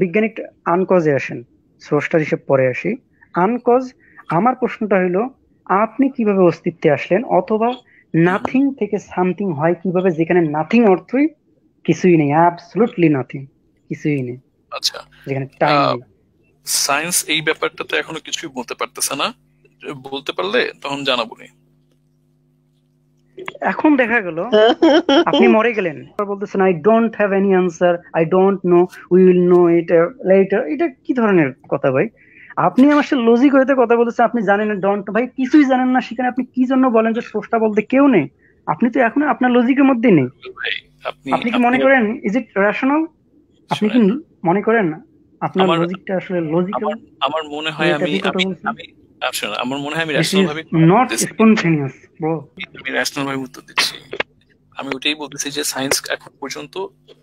বিজ্ঞানিক আনকজে আসেন, স্রষ্টার হিসেব পরে আসি। আনকজ, আমার প্রশ্নটা হইলো আপনি কিভাবে অস্তিত্বে আসলেন, অথবা নাথিং থেকে সামথিং হয় কিভাবে, যেখানে নাথিং অর্থই কিছুই নেই, অ্যাবসলিউটলি নাথিং, কিছুই নেই, আচ্ছা যেখানে টাইম নেই। সায়েন্স এই ব্যাপারটা তো এখনো কিছুই বলতে পারতেছে না, বলতে পারলে তখন জানাবো নি। এখন দেখা গেল আপনি মরে গেলেন, বলতেছেন I don't have any answer, I don't know, we will know it later. এটা কি ধরনের কথা ভাই? আপনি আমার সাথে লজিক হইতে কথা বলতেছেন, আপনি জানেন না, ডোন্ট, ভাই কিছুই জানেন না, সেখানে আপনি কি জন্য বলেন যে স্রষ্টা বলতে কেউ নেই? আপনি তো এখন আপনার লজিকের মধ্যে নেই। আপনি কি মনে করেন ইজ ইট রেশনাল? আপনি কি মনে করেন আপনার লজিকটা আসলে লজিক্যাল? আমার মনে হয় আমি আমার মনে হয় আমি রেশনাল ভাবে নট স্পন্টেনিয়াস ব্রো। আমি রেশনাল ভাবে উত্তর দিচ্ছি। আমি ওটাই বলতেছি যে সায়েন্স এখন পর্যন্ত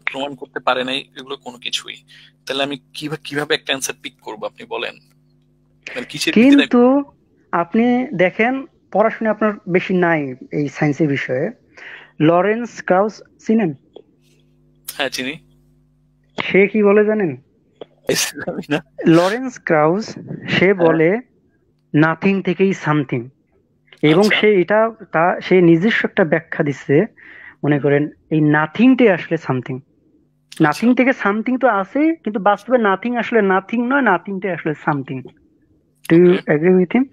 প্রমাণ করতে পারে নাই এগুলো কোনো কিছুই। তাহলে আমি কিভাবে একটা অ্যানসার পিক করব আপনি বলেন? কিন্তু আপনি দেখেন, পড়াশোনা আপনার বেশি নাই এই সায়েন্সের বিষয়ে। লরেন্স ক্রাউস চিনেন? হ্যাঁ চিনি। সে কি বলে জানেন? লরেন্স ক্রাউস সে বলে নাথিং থেকেই সামথিং, এবং সে নিজস্ব একটা ব্যাখ্যা দিচ্ছে, মনে করেন এই নাথিংটাই আসলে সামথিং। নাথিং থেকে সামথিং তো আছে, কিন্তু বাস্তবে নাথিং আসলে নাথিং নয়, নাথিংটাই আসলে something. Do you agree with him?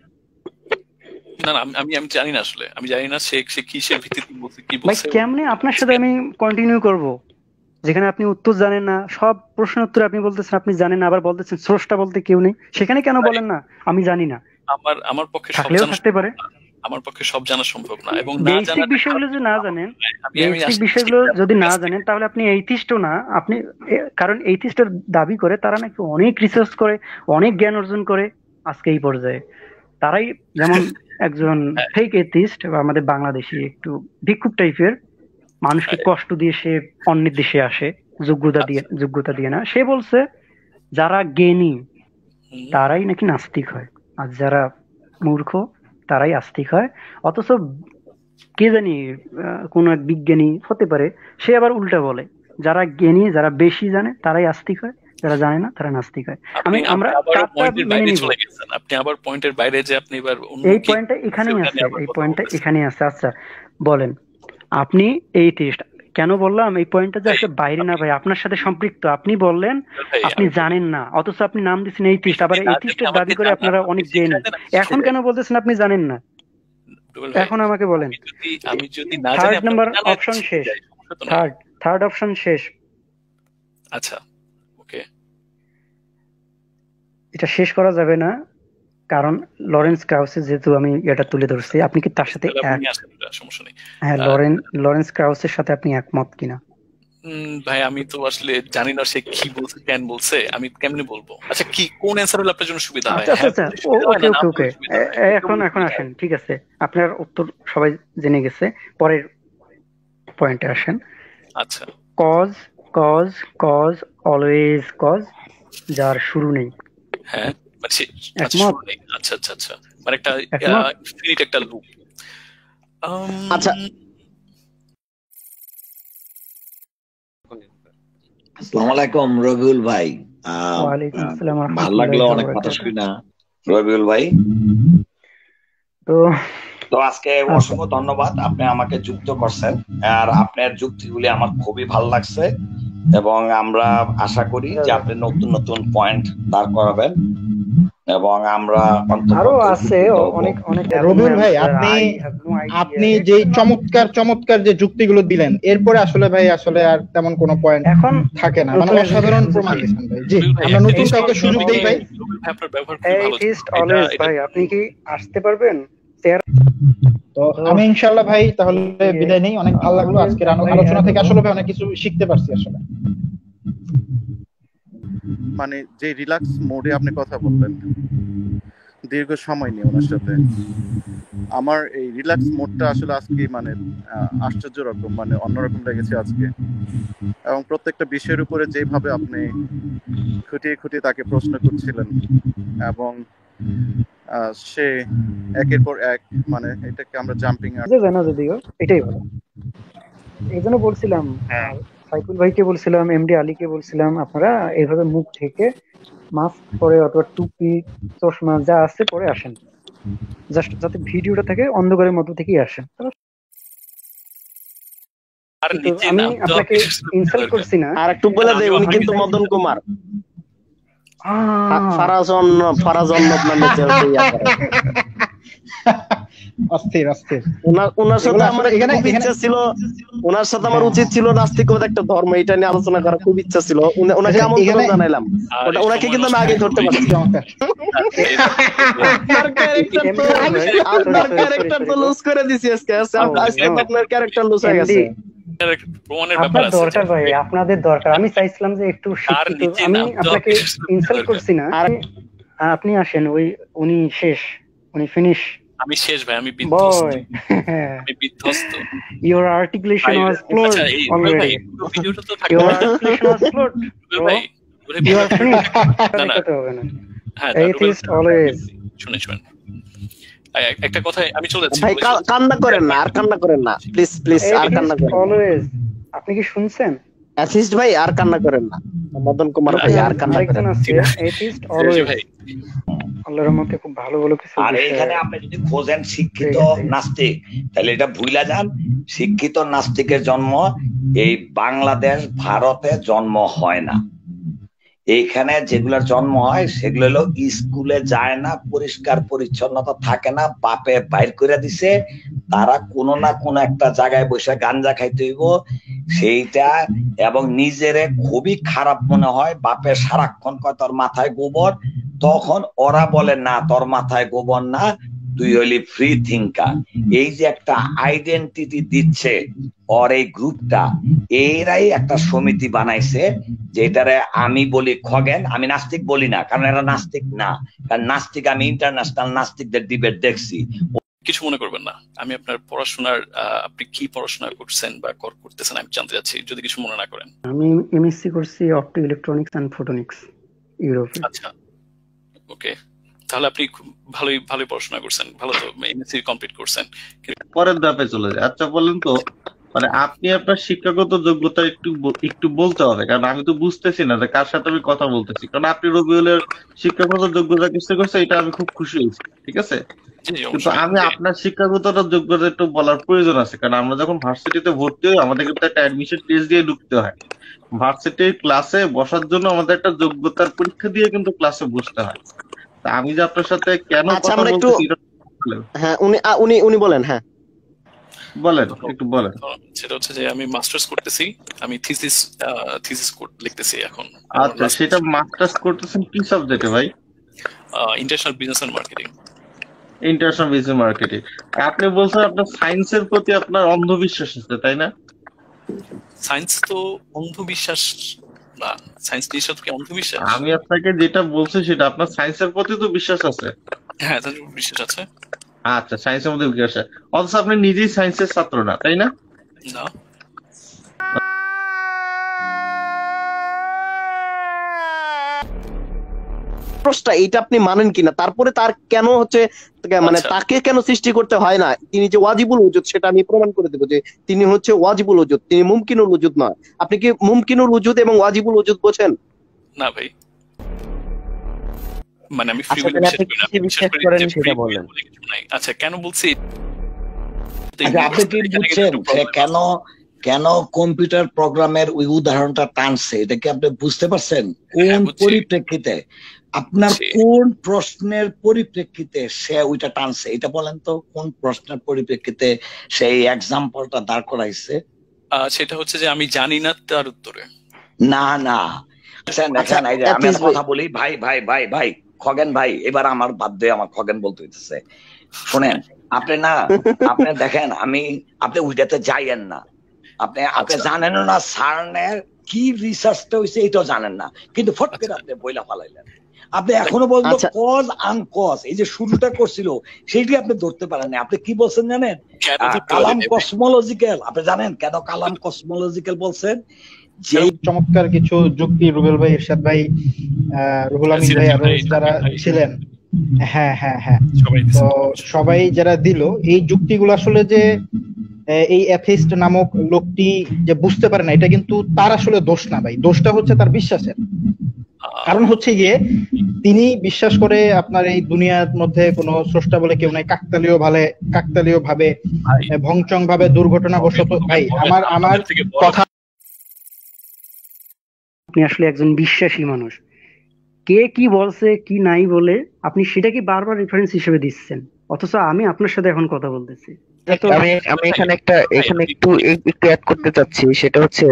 না আমি জানি না, আসলে আমি জানি না সে কিসের ভিত্তিতে বলছে, কি ভাই বলছে। কেমনে আপনার সাথে আমি কন্টিনিউ করব যেখানে আপনি উত্তর জানেন না? সব প্রশ্নের উত্তর আপনি বলতেছেন আপনি জানেন না, আবার বলতেছেন স্রষ্টা বলতে কেউ নেই। সেখানে কেন বলেন না আমি জানি না? আমার পক্ষে সব থাকলেও থাকতে পারে। আমার পক্ষে সব জানা সম্ভব না, এবং না বেসিক জানা বিষয়গুলো যদি না জানেন, আমি বেসিক আসছি বিষয়গুলো যদি না জানেন তাহলে আপনি এইথিস্টও না। আপনি কারণ এইথিস্টের দাবি করে তারা নাকি অনেক রিসার্চ করে, অনেক জ্ঞান অর্জন করে আজকে এই পর্যায়ে। তারাই যেমন একজন ফেক এথিস্ট বা আমাদের বাংলাদেশি একটু ভিক্ষুক টাইপের, মানুষকে কষ্ট দিয়ে সে অন্যের দেশে আসে যোগ্যতা দিয়ে না। সে বলছে যারা জ্ঞানী তারাই নাকি নাস্তিক হয়, আর যারা মূর্খ তারাই আস্তিক হয়। অথচ কে জানি কোন এক বিজ্ঞানী হতে পারে, সে আবার উল্টা বলে যারা জ্ঞানী, যারা বেশি জানে তারাই আস্তিক হয়, যারা জানে না তারা নাস্তিক হয়। আমরা মেনে নিব। আপনি আবার পয়েন্টের বাইরে যে আপনি এবার এই পয়েন্টটা এখানেই আছে, এই পয়েন্টটা এখানেই আছে। আচ্ছা বলেন, আপনি এইথিস্ট কেন বললাম এই পয়েন্টটা যে আসলে বাইরে না ভাই, আপনার সাথে সম্পৃক্ত। আপনি বললেন আপনি জানেন না, অথচ আপনি নাম দিচ্ছেন এইথিস্ট, আবার এইথিস্টের দাবি করে আপনারা অনেক জ্ঞানী। এখন কেন বলতেছেন আপনি জানেন না? এখন আমাকে বলেন, আমি যদি না জানি, থার্ড নাম্বার অপশন শেষ, থার্ড অপশন শেষ। আচ্ছা ওকে, এটা শেষ করা যাবে না, কারণ লরেন্স ক্রাউসের যেহেতু আমি এটা তুলে ধরছি, আপনি কি তার সাথে সমস্যা নেই। হ্যাঁ, লরেন্স ক্রাউসের সাথে আপনি একমত কিনা? ভাই আমি তো আসলে জানি না সে কি বলছে, কেন বলছে, আমি কেমনে বলবো? আচ্ছা কি কোন অ্যানসার হলে আপনার জন্য সুবিধা হয়? আচ্ছা ওকে, এখন আসেন, ঠিক আছে, আপনার উত্তর সবাই জেনে গেছে, পরের পয়েন্টে আসেন। আচ্ছা, cause cause cause always cause, যার শুরু নেই। হ্যাঁ মানে একমত? আচ্ছা আচ্ছা আচ্ছা, মানে একটা ইনফিনিট একটা লুপ। আচ্ছা আসসালামু আলাইকুম রবিউল ভাই। ওয়ালাইকুম আসসালাম। ভালো লাগলো অনেক কথা শুনি না রবিউল ভাই। তো আজকে অসংখ্য ধন্যবাদ, আপনি আমাকে যুক্ত করছেন, আর আপনার যুক্তিগুলি আমার খুবই ভালো লাগছে, এবং আমরা আশা করি যে আপনি নতুন নতুন পয়েন্ট দাঁড় করাবেন, এবং আমরা আরো আছে অনেক অনেক। রবিউল ভাই, আপনি যে চমৎকার যে যুক্তিগুলো দিলেন, এরপরে আসলে ভাই আসলে আর তেমন কোনো পয়েন্ট এখন থাকে না, মানে অসাধারণ প্রমাণ দিয়েছেন ভাই। জি, আমরা নতুন কাউকে সুযোগ দেই ভাই। ভাই আপনি কি আসতে পারবেন? তো আমি ইনশাআল্লাহ ভাই তাহলে বিদায় নেই। অনেক ভালো লাগলো আজকের আলোচনা থেকে, আসলে ভাই অনেক কিছু শিখতে পারছি আসলে। মানে যে রিল্যাক্স মোডে আপনি কথা বললেন দীর্ঘ সময় নিয়ে ওনার সাথে, আমার এই রিল্যাক্স মোডটা আসলে আজকে মানে আশ্চর্য রকম, মানে অন্যরকম লেগেছে আজকে। এবং প্রত্যেকটা বিষয়ের উপরে যেভাবে আপনি খুঁটিয়ে তাকে প্রশ্ন করছিলেন, এবং সে একের পর এক, মানে এটাকে আমরা জাম্পিং জানা যদিও এটাই ভালো। এই জন্য বলছিলাম, সাইকুল ভাইকে বলছিলাম, এমডি আলীকে বলছিলাম, আপনারা এইভাবে মুখ ঢেকে মাস্ক পরে অথবা টুপি চশমা যা আছে পরে আসেন, জাস্ট যাতে ভিডিওটা থাকে অন্ধকারের মধ্যে থেকেই আসেন। আমি আপনাকে ইনসাল্ট করছি না। আর একটু বলে দেই, উনি কিন্তু মদন কুমার ফারাজ নামে অস্থির। ওনার সাথে আমার খুব ইচ্ছা ছিল, ওনার সাথে আমার উচিত ছিল নাস্তিকতা একটা ধর্ম, এটা নিয়ে আলোচনা করার খুব ইচ্ছা ছিল। ওনাকে আমন্ত্রণ জানাইলাম, ওনাকে কিন্তু আমি আগে ধরতে পারছি। আপনার ক্যারেক্টার তো লুজ করে দিছি আজকে, আপনার ক্যারেক্টার লুজ হয়ে গেছে। আপনার দরকার ভাই, আপনাদের দরকার। আমি চাইছিলাম যে একটু শিক্ষিত, আমি আপনাকে ইনসাল্ট করছি না। আপনি আসেন, উনি শেষ, উনি ফিনিশ। আমি শেষ ভাই, আমি বিধ্বস্ত। Your articulation was flawed already. Your articulation was flawed. You are finished. Atheist always. শুনেন একটা কথা, আমি চলে যাচ্ছি ভাই, কান্না করেন না, আর কান্না করেন না, প্লিজ আর কান্না করেন না। Always. আপনি কি শুনছেন? অ্যাথিস্ট ভাই আর কান্না করেন না, মদন কুমার ভাই আর কান্না করেন না। Atheist always. আল্লাহর রহমতে খুব ভালো কিছু। আর এখানে আপনি যদি খোঁজেন শিক্ষিত নাস্তিক, তাহলে এটা ভুলা যান। শিক্ষিত নাস্তিকের জন্ম এই বাংলাদেশ ভারতে জন্ম হয় না। এইখানে যেগুলোর জন্ম হয় সেগুলো হলো স্কুলে যায় না, পরিষ্কার পরিচ্ছন্নতা থাকে না, বাপে বাইর করে দিছে, তারা কোনো না কোনো একটা জায়গায় বসে গাঞ্জা খাইতে হইব সেইটা, এবং নিজেরে খুবই খারাপ মনে হয়। বাপে সারাক্ষণ কয় তোর মাথায় গোবর, তখন ওরা বলে না তোর মাথায় গোবর না, তুই হলি ফ্রি থিঙ্কার, এই যে একটা আইডেন্টিটি দিচ্ছে ওর এই গ্রুপটা, এরাই একটা সমিতি বানাইছে যেটারে আমি বলি খগেন, আমি নাস্তিক বলি না, কারণ এরা নাস্তিক না, কারণ নাস্তিক আমি ইন্টারন্যাশনাল নাস্তিকদের ডিবেট দেখছি। কিছু মনে করবেন না, আমি আপনার পড়াশোনার আপনি কি পড়াশোনা করছেন বা করতেছেন আমি জানতে চাচ্ছি, যদি কিছু মনে না করেন। আমি এমএসসি করছি অপটিক ইলেকট্রনিক্স এন্ড ফটোনিক্স ইউরোপে। আচ্ছা, ওকে, তাহলে আপনি ভালোই পড়াশোনা করছেন, ভালো তো এমএসসি কমপ্লিট করছেন। পরের ধাপে চলে যায়। আচ্ছা বলেন তো, মানে আপনি আপনার শিক্ষাগত যোগ্যতা একটু বলতে হবে, কারণ আমি তো বুঝতেছি না যে কার সাথে আমি কথা বলতেছি। কারণ আপনি রবিউলের শিক্ষাগত যোগ্যতা কিছু করছে, এটা আমি খুব খুশি হয়েছি, ঠিক আছে, কিন্তু আমি আপনার শিক্ষাগত যোগ্যতা একটু বলার প্রয়োজন আছে। কারণ আমরা যখন ভার্সিটিতে ভর্তি হই আমাদের কিন্তু একটা অ্যাডমিশন টেস্ট দিয়ে ঢুকতে হয়। ভার্সিটির ক্লাসে বসার জন্য আমাদের একটা যোগ্যতার পরীক্ষা দিয়ে কিন্তু ক্লাসে বসতে হয়। তা আমি যে আপনার সাথে কেন কথা বলতেছি, হ্যাঁ উনি বলেন, হ্যাঁ বলেন, একটু বলেন। সেটা হচ্ছে যে আমি মাস্টার্স করতেছি, আমি থিসিস লিখতেছি এখন। আচ্ছা, সেটা মাস্টার্স করতেছেন কি সাবজেক্টে ভাই? International business and marketing. International business marketing. আপনি বলছেন আপনার সায়েন্সের প্রতি আপনার অন্ধবিশ্বাস আছে, তাই না? সায়েন্স তো অন্ধবিশ্বাস না, সায়েন্স জিনিসটা তো কি অন্ধবিশ্বাস? আমি আপনাকে যেটা বলছি সেটা, আপনার সায়েন্সের প্রতি তো বিশ্বাস আছে। হ্যাঁ, তার বিশ্বাস আছে। আচ্ছা, সায়েন্সের মধ্যে বিশ্বাস আছে, অথচ আপনি নিজেই সায়েন্সের ছাত্র না, তাই না? না, প্রশ্নটা এইটা আপনি মানেন কিনা, তারপরে তার কেন হচ্ছে মানে তাকে কেন সৃষ্টি করতে হয় না, তিনি যে ওয়াজিবুল উজুদ সেটা আমি প্রমাণ করে দেবো যে তিনি হচ্ছে ওয়াজিবুল উজুদ, তিনি মুমকিনুল উজুদ নয়। আপনি কি মুমকিনুল উজুদ এবং ওয়াজিবুল উজুদ বোঝেন? না ভাই, মানে আমি ফ্রি বিশ্বাস করেন সেটা বলেন। আচ্ছা, কেন বলছি? আপনি কি বুঝছেন কেন কেন কম্পিউটার প্রোগ্রামের ওই উদাহরণটা টানছে? এটা কি আপনি বুঝতে পারছেন? কোন পরিপ্রেক্ষিতে, আপনার কোন প্রশ্নের পরিপ্রেক্ষিতে সে ওইটা টানছে, এটা বলেন তো, কোন প্রশ্নের পরিপ্রেক্ষিতে সেই এক্সাম্পলটা দাঁড় করাইছে? সেটা হচ্ছে যে আমি জানি না তার উত্তরে। না না, আমি একটা কথা বলি ভাই ভাই ভাই ভাই খগেন ভাই, এবার আমার বাধ্য আমার খগেন বলতে হইতেছে। শোনেন, আপনি দেখেন, আপনি ওইটাতে যাইয়েন না, আপনি জানেন না সার্নের কি রিসার্চটা হয়েছে, এটাও জানেন না, কিন্তু ফট করে আপনি বইলা ফালাইলেন। আপনি এখনো বলবো কজ আনকজ, এই যে শুরুটা করছিল সেইটি আপনি ধরতে পারেন না। আপনি কি বলছেন জানেন? কালাম কসমোলজিক্যাল। আপনি জানেন কেন কালাম কসমোলজিক্যাল বলছেন? যে চমৎকার কিছু যুক্তি রুবেল ভাই, ইরশাদ ভাই, রুহুল আমিন ভাই আরো যারা ছিলেন, হ্যাঁ হ্যাঁ হ্যাঁ, তো সবাই যারা দিল এই যুক্তিগুলো, আসলে যে এই অ্যাথিস্ট নামক লোকটি যে বুঝতে পারে না, এটা কিন্তু তার আসলে দোষ না ভাই, দোষটা হচ্ছে তার বিশ্বাসের। কারণ হচ্ছে গিয়ে তিনি বিশ্বাস করে আপনার এই দুনিয়ার মধ্যে কোনো স্রষ্টা বলে কেউ নাই, কাকতালীয় ভাবে ভংচং ভাবে দুর্ঘটনাবশত। ভাই আমার কথা, আপনি আসলে একজন বিশ্বাসী মানুষ, কে কি বলছে কি নাই বলে আপনি সেটাকে বারবার রেফারেন্স হিসেবে দিচ্ছেন, অথচ আমি আপনার সাথে এখন কথা বলতেছি। আমি এখানে একটু অ্যাড করতে চাচ্ছি, সেটা হচ্ছে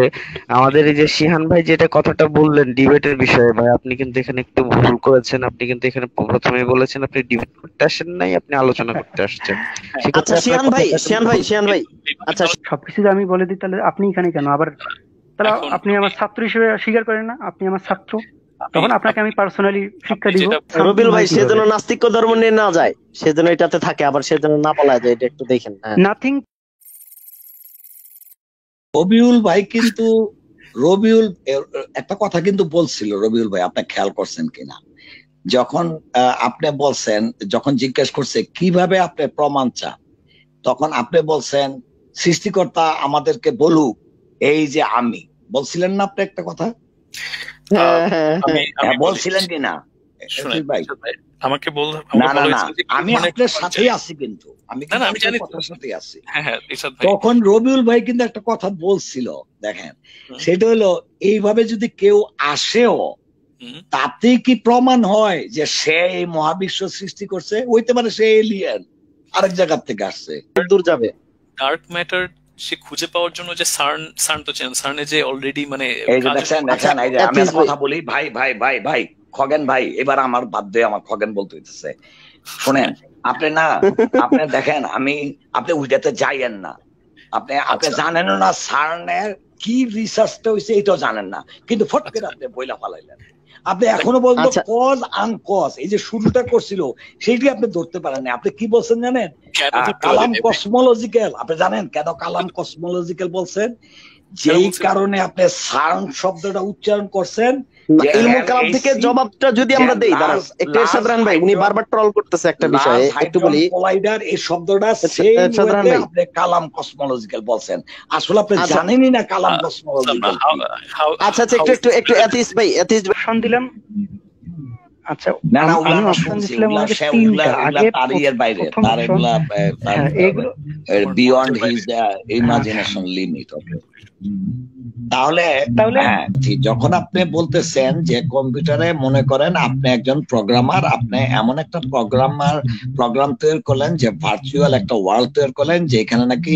আমাদের এই যে শিহান ভাই যেটা কথাটা বললেন ডিবেটের বিষয়ে, ভাই আপনি কিন্তু এখানে একটু ভুল করেছেন। আপনি কিন্তু এখানে প্রথমেই বলেছেন আপনি ডিবেট করতে আসেন নাই, আপনি আলোচনা করতে আসছেন। আচ্ছা শিহান ভাই, আচ্ছা সবকিছু আমি বলে দিই, তাহলে আপনি এখানে কেন আবার? তাহলে আপনি আমার ছাত্র হিসেবে স্বীকার করেন না আপনি আমার ছাত্র, তখন আপনাকে আমি পার্সোনালি শিক্ষা দিব। রবিউল ভাই সেজন্য নাস্তিক ধর্ম নিয়ে না যায়, সেজন্য এটাতে থাকে, আবার সেজন্য না বলা যায়, এটা একটু দেখেন। নাথিং। রবিউল ভাই কিন্তু একটা কথা কিন্তু বলছিল, রবিউল ভাই আপনি খেয়াল করছেন কিনা, যখন আপনি বলছেন, যখন জিজ্ঞেস করছে কিভাবে আপনি প্রমাণ চান, তখন আপনি বলছেন সৃষ্টিকর্তা আমাদেরকে বলুক এই যে আমি, বলছিলেন না আপনি একটা কথা? বলছিলেন কিনা ভাই? আমাকে আমি আপনার সাথেই আছি, কিন্তু আমি কথার সাথে আছি। তখন রবিউল ভাই কিন্তু একটা কথা বলছিল, দেখেন, সেটা হলো এইভাবে যদি কেউ আসেও তাতে কি প্রমাণ হয় যে সে এই মহাবিশ্ব সৃষ্টি করছে? হইতে পারে সে এলিয়েন, আরেক জায়গার থেকে আসছে, দূর যাবে। ডার্ক ম্যাটার সে খুঁজে পাওয়ার জন্য যে সার্ন তো চেন, সার্নে যে অলরেডি মানে এই যে দেখেন আমি কথা বলি ভাই ভাই ভাই ভাই খগেন ভাই, এবার আমার বাধ্য আমার খগেন বলতে হইতেছে। শোনেন, আপনি দেখেন, আপনি ওইটাতে যাইয়েন না, আপনি জানেন না সার্নের কি রিসার্চটা হয়েছে এটাও জানেন না, কিন্তু ফট করে আপনি বইলা ফালাইলেন। আপনি এখনো পর্যন্ত কজ আনকজ এই যে শুরুটা করছিল সেইটি আপনি ধরতে পারেন না। আপনি কি বলছেন জানেন? কালাম কসমোলজিক্যাল। আপনি জানেন কেন কালাম কসমোলজিক্যাল বলছেন? যেই কারণে আপনি সার্ন শব্দটা উচ্চারণ করছেন। ইলমুল কালাম থেকে জবাবটা যদি আমরা দেই, দাঁড়ান একটু এরশাদ রান ভাই, উনি বারবার ট্রল করতেছে একটা বিষয়ে, একটু বলি। কোলাইডার এই শব্দটা সেম ওয়েতে আপনি কালাম কসমোলজিক্যাল বলছেন, আসলে আপনি জানেনই না কালাম কসমোলজিক্যাল। আচ্ছা একটু এথিস্ট ভাই, এথিস্ট ভাষণ দিলাম। আচ্ছা না আমি অপশন দিছিলাম আগে তারিয়ের বাইরে, তার এগুলো বিয়ন্ড হিজ ইমাজিনেশন লিমিট। তাহলে যখন আপনি বলতেছেন যে কম্পিউটারে মনে করেন আপনি একজন প্রোগ্রামার, আপনি এমন একটা প্রোগ্রাম তৈরি করলেন যে ভার্চুয়াল একটা ওয়ার্ল্ড তৈরি করলেন যেখানে নাকি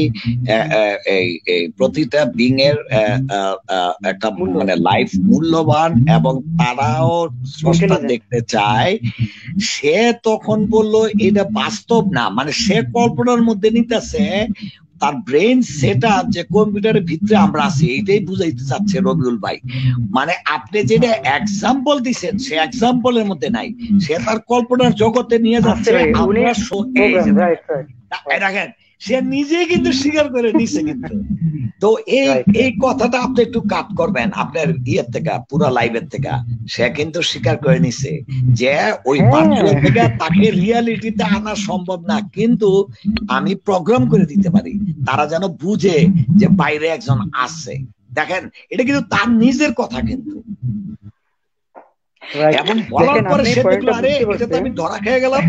এই প্রতিটা বিং এর একটা মানে লাইফ মূল্যবান এবং তারাও স্রষ্টা দেখতে চায়। সে তখন বলল এটা বাস্তব না, মানে সে কল্পনার মধ্যে নিতেছে তার ব্রেন সেটা যে কম্পিউটারের ভিতরে আমরা আছি, এইটাই বুঝাইতে চাচ্ছে রবিউল ভাই। মানে আপনি যেটা এক্সাম্পল দিচ্ছেন সে এক্সাম্পলের মধ্যে নাই, সে তার কল্পনার জগতে নিয়ে যাচ্ছে। দেখেন সে নিজেই কিন্তু স্বীকার করে নিছে কিন্তু। তো এই কথাটা আপনি একটু কাট করবেন আপনার ইয়ের থেকে, পুরো লাইভের থেকে। সে কিন্তু স্বীকার করে নিছে যে ওই ভার্চুয়াল থেকে তাকে রিয়ালিটিতে আনা সম্ভব না, কিন্তু আমি প্রোগ্রাম করে দিতে পারি তারা যেন বুঝে যে বাইরে একজন আছে। দেখেন এটা কিন্তু তার নিজের কথা কিন্তু। এবং বলার পরে সে দেখলো আরে এটা তো আমি ধরা খেয়ে গেলাম,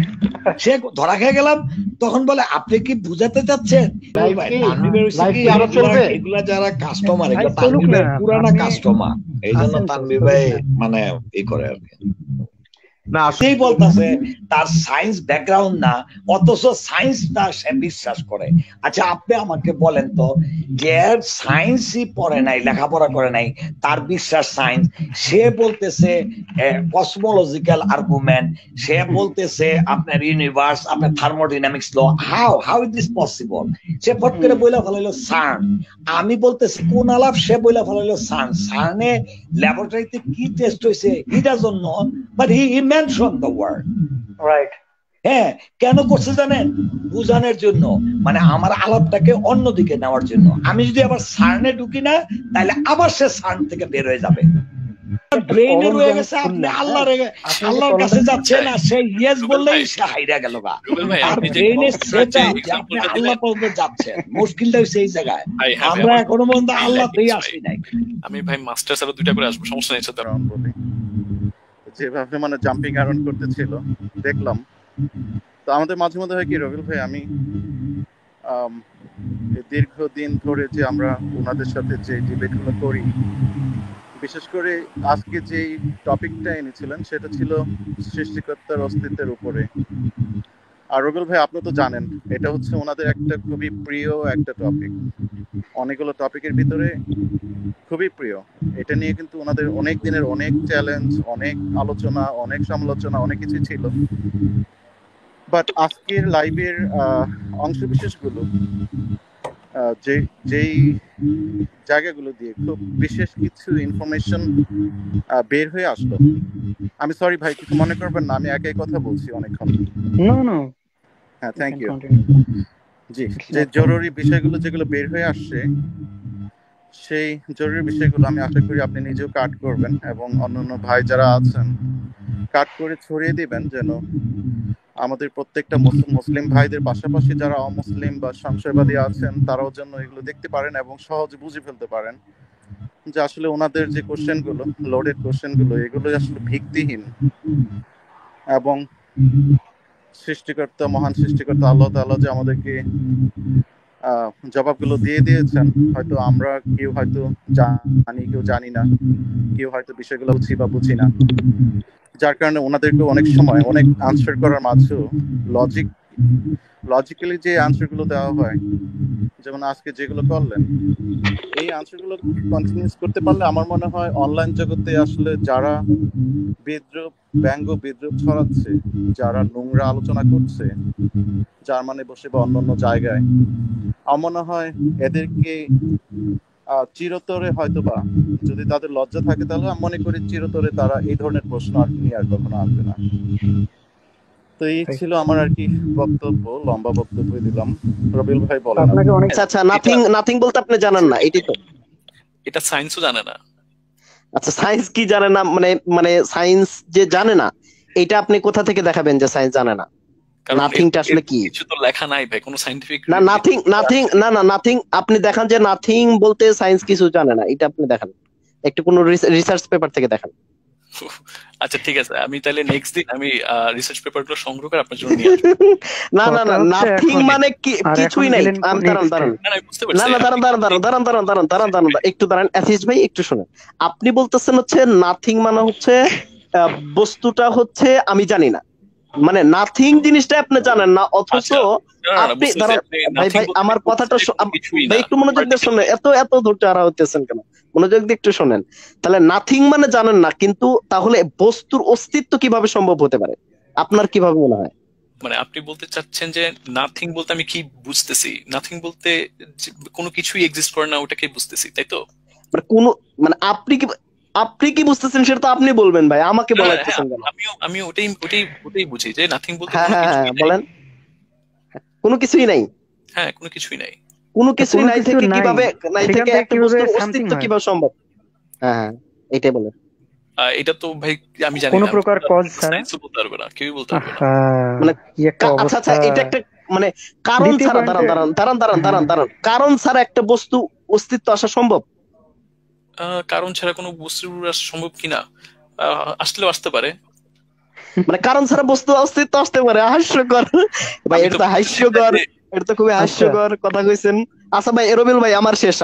সে ধরা খেয়ে গেলাম। তখন বলে আপনি কি বুঝাতে চাচ্ছেন এগুলা যারা কাস্টমার, এগুলো তানভীর পুরানা কাস্টমার, এই জন্য তানভীর ভাই মানে এই করে আর কি না, সেই বলতেছে তার সায়েন্স ব্যাকগ্রাউন্ড না, অথচ সায়েন্সটা সে বিশ্বাস করে। আচ্ছা আপনি আমাকে বলেন তো, যে সায়েন্সই পড়ে নাই, লেখাপড়া করে নাই, তার বিশ্বাস সায়েন্স, সে বলতেছে কসমোলজিক্যাল আর্গুমেন্ট, সে বলতেছে আপনার ইউনিভার্স, আপনার thermodynamics law, how it is possible? সে ফট করে বইলা ফেলাইলো সার্ন। আমি বলতেছি কোন আলাপ, সে বইলা ফেলাইলো সার্ন। সার্নে ল্যাবরেটরিতে কি টেস্ট হয়েছে he doesn't know, but he mention the word, right? হ্যাঁ, কেন করছে জানেন? বুঝানোর জন্য, মানে আমার আলাপটাকে অন্যদিকে নেওয়ার জন্য। আমি যদি আবার সার্নে ঢুকি না, তাহলে আবার সে সার্ন থেকে বের হয়ে যাবে। ব্রেইনে রয়ে গেছে, আপনি আল্লাহর কাছে যাচ্ছেন না, সে ইয়েস বললেই সে হাইরা গেল গা। আর ব্রেইনে সেটা যে আপনি আল্লাহ পর্যন্ত যাচ্ছেন, মুশকিলটা হচ্ছে এই জায়গায়। আমরা এখনো পর্যন্ত আল্লাহতেই আসি নাই। আমি ভাই মাস্টার স্যার দুইটা করে আসবো, সমস্যা নেই স্যার। যেভাবে মানে জাম্পিং অ্যারাউন্ড করতেছিল দেখলাম, তো আমাদের মাঝে মধ্যে হয় কি রবিউল ভাই, আমি দীর্ঘদিন ধরে যে আমরা ওনাদের সাথে যে ডিবেটগুলো করি, বিশেষ করে আজকে যে টপিকটা এনেছিলেন সেটা ছিল সৃষ্টিকর্তার অস্তিত্বের উপরে। আর রবিউল ভাই আপনি তো জানেন এটা হচ্ছে ওনাদের একটা খুবই প্রিয় একটা টপিক, অনেকগুলো টপিকের ভিতরে খুবই প্রিয়। এটা নিয়ে কিন্তু ওনাদের অনেক দিনের অনেক চ্যালেঞ্জ, অনেক আলোচনা, অনেক সমালোচনা, অনেক কিছু ছিল। বাট আজকের লাইভের অংশবিশেষগুলো যেই জায়গাগুলো দিয়ে খুব বিশেষ কিছু ইনফরমেশন বের হয়ে আসলো। আমি সরি ভাই, কিছু মনে করবেন না, আমি একাই কথা বলছি অনেকক্ষণ। হ্যাঁ, থ্যাংক ইউ। জি, যে জরুরি বিষয়গুলো যেগুলো বের হয়ে আসছে, সেই জরুরি বিষয়গুলো আমি আশা করি আপনি নিজেও কাট করবেন এবং অন্যান্য ভাই যারা আছেন কাট করে ছড়িয়ে দিবেন, যেন আমাদের প্রত্যেকটা মুসলিম ভাইদের পাশাপাশি যারা অমুসলিম বা সংশয়বাদী আছেন তারাও যেন এগুলো দেখতে পারেন এবং সহজে বুঝে ফেলতে পারেন যে আসলে ওনাদের যে কোশ্চেনগুলো, লোডেড কোশ্চেনগুলো, এগুলো আসলে ভিত্তিহীন এবং সৃষ্টিকর্তা, মহান সৃষ্টিকর্তা আল্লাহ তাআলা যে আমাদেরকে জবাবগুলো দিয়ে দিয়েছেন, হয়তো আমরা কেউ হয়তো জানি, কেউ জানি না, কেউ হয়তো বিষয়গুলো বুঝি বা বুঝি না, যার কারণে ওনাদেরকে অনেক সময় অনেক আনসার করার মাঝেও লজিক্যালি যে আনসারগুলো দেওয়া হয়, যেমন আজকে যেগুলো করলেন, এই আনসারগুলো কন্টিনিউস করতে পারলে আমার মনে হয় অনলাইন জগতে আসলে যারা বিদ্রুপ, ব্যঙ্গ বিদ্রুপ ছড়াচ্ছে, যারা নোংরা আলোচনা করছে জার্মানি বসে বা অন্যান্য জায়গায়, আমার মনে হয় এদেরকে চিরতরে হয়তোবা, যদি তাদের লজ্জা থাকে তাহলে আমি মনে করি চিরতরে তারা এই ধরনের প্রশ্ন আর নিয়ে আর কখনো আসবে না। তো এই ছিল আমার আর কি বক্তব্য, লম্বা বক্তব্য দিলাম। রবিউল ভাই বলেন। আচ্ছা, নাথিং বলতে আপনি জানেন না, এটাই তো? এটা সায়েন্সও জানে না। আচ্ছা, সায়েন্স কি জানে না মানে? মানে সায়েন্স যে জানে না, এটা আপনি কোথা থেকে দেখাবেন যে সায়েন্স জানে না? নাথিংটা আসলে কি? কিছু তো লেখা নাই ভাই, কোনো সায়েন্টিফিক না, নাথিং আপনি দেখান যে নাথিং বলতে সায়েন্স কিছু জানে না, এটা আপনি দেখান একটু, কোন রিসার্চ পেপার থেকে দেখান। আচ্ছা ঠিক আছে, আমি তাহলে নেক্সট দিন আমি রিসার্চ পেপারগুলো সংগ্রহ করে আপনার জন্য নিয়ে আসবো। না, নাথিং মানে কিছুই নাই। দাঁড়ান, একটু দাঁড়ান অ্যাথিস্ট ভাই, একটু শুনেন। আপনি বলতেছেন হচ্ছে নাথিং মানে হচ্ছে বস্তুটা হচ্ছে আমি জানি না, মানে নাথিং জিনিসটা আপনি জানেন না, অথচ আপনি ভাই আমার কথাটা ভাই একটু মনোযোগ দিয়ে শুনেন। এত ধৈর্য হারা হতেছেন কেন? মনোযোগ দিয়ে একটু শোনেন। তাহলে নাথিং মানে জানেন না, কিন্তু তাহলে বস্তুর অস্তিত্ব কিভাবে সম্ভব হতে পারে আপনার কিভাবে মনে হয়? মানে আপনি বলতে চাচ্ছেন যে নাথিং বলতে আমি কি বুঝতেছি? নাথিং বলতে কোনো কিছুই এক্সিস্ট করে না, ওটাকে বুঝতেছি, তাই তো? মানে কোন, মানে আপনি কি বুঝতেছেন সেটা তো আপনি বলবেন ভাই, আমাকে বলাইতেছেন কেন? আমি ওটাই বুঝি যে নাথিং বলতে বলেন কোনো কিছুই নাই। হ্যাঁ, কোনো কিছুই নাই। কোনো কিছুই নাই থেকে কিভাবে, নাই থেকে একটা বস্তুর অস্তিত্ব কিভাবে সম্ভব? হ্যাঁ, এটাই বলেন। এটা তো ভাই আমি জানি না, কোন প্রকার কজ ছাড়া বলতে পারবে না, কেউই বলতে পারবে না। মানে আচ্ছা, এটা একটা মানে কারণ ছাড়া, দাঁড়ান, কারণ ছাড়া একটা বস্তু অস্তিত্ব আসা সম্ভব? কারণ ছাড়া কোনো বস্তু আসা সম্ভব কিনা, আসলেও আসতে পারে। মানে কারণ ছাড়া বস্তু অস্তিত্ব আসতে পারে? হাস্যকর ভাই, এটা তো হাস্যকর, এটা তো খুবই হাস্যকর কথা কইছেন। আচ্ছা ভাই, রবিউল ভাই আমার শেষ,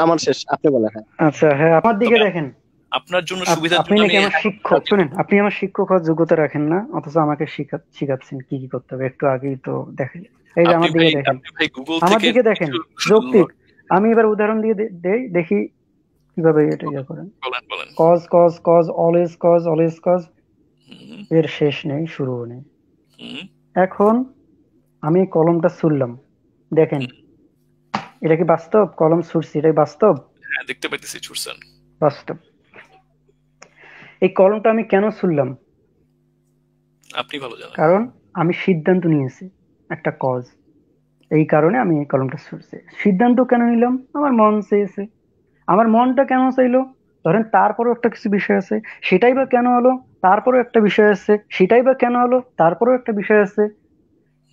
আপনি বলেন। হ্যাঁ আচ্ছা, হ্যাঁ আমার দিকে দেখেন। আপনার জন্য সুবিধা, আপনি নাকি আমার শিক্ষক, শুনেন, আপনি আমার শিক্ষক হওয়ার যোগ্যতা রাখেন না, অথচ আমাকে শিখাচ্ছেন কি কি করতে হবে। একটু আগেই তো দেখেন, এই যে আমার দিকে দেখেন, আমার দিকে দেখেন, যৌক্তিক। আমি এবার উদাহরণ দিয়ে দেখি কিভাবে এটা ইয়ে করেন। কজ অলওয়েজ কজ, এর শেষ নেই, শুরুও নেই। এখন আমি কলমটা ছুড়লাম, দেখেন এটা কি বাস্তব? কলম ছুড়ছি, এটাই বাস্তব। হ্যাঁ, দেখতে পাইতেছি ছুড়ছেন, বাস্তব। এই কলমটা আমি কেন ছুড়লাম? আপনি ভালো জানেন। কারণ আমি সিদ্ধান্ত নিয়েছি একটা কজ, এই কারণে আমি এই কলমটা ছুড়ছি। সিদ্ধান্ত কেন নিলাম? আমার মন চেয়েছে। আমার মনটা কেন চাইলো? ধরেন তারপরেও একটা কিছু বিষয় আছে, সেটাই বা কেন হলো? তারপরেও একটা বিষয় আছে, সেটাই বা কেন হলো? তারপরেও একটা বিষয় আছে।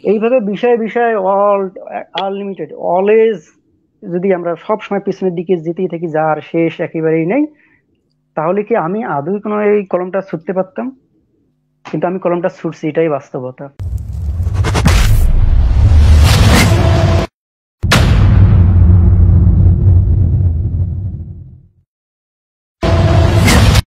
এইভাবে বিষয় অল আনলিমিটেড, অলওয়েজ। যদি আমরা সব সময় পিছনের দিকে যেতেই থাকি, যার শেষ একেবারেই নেই, তাহলে কি আমি আদৌ কোনো এই কলমটা ছুটতে পারতাম? কিন্তু আমি কলমটা ছুটছি, এটাই বাস্তবতা।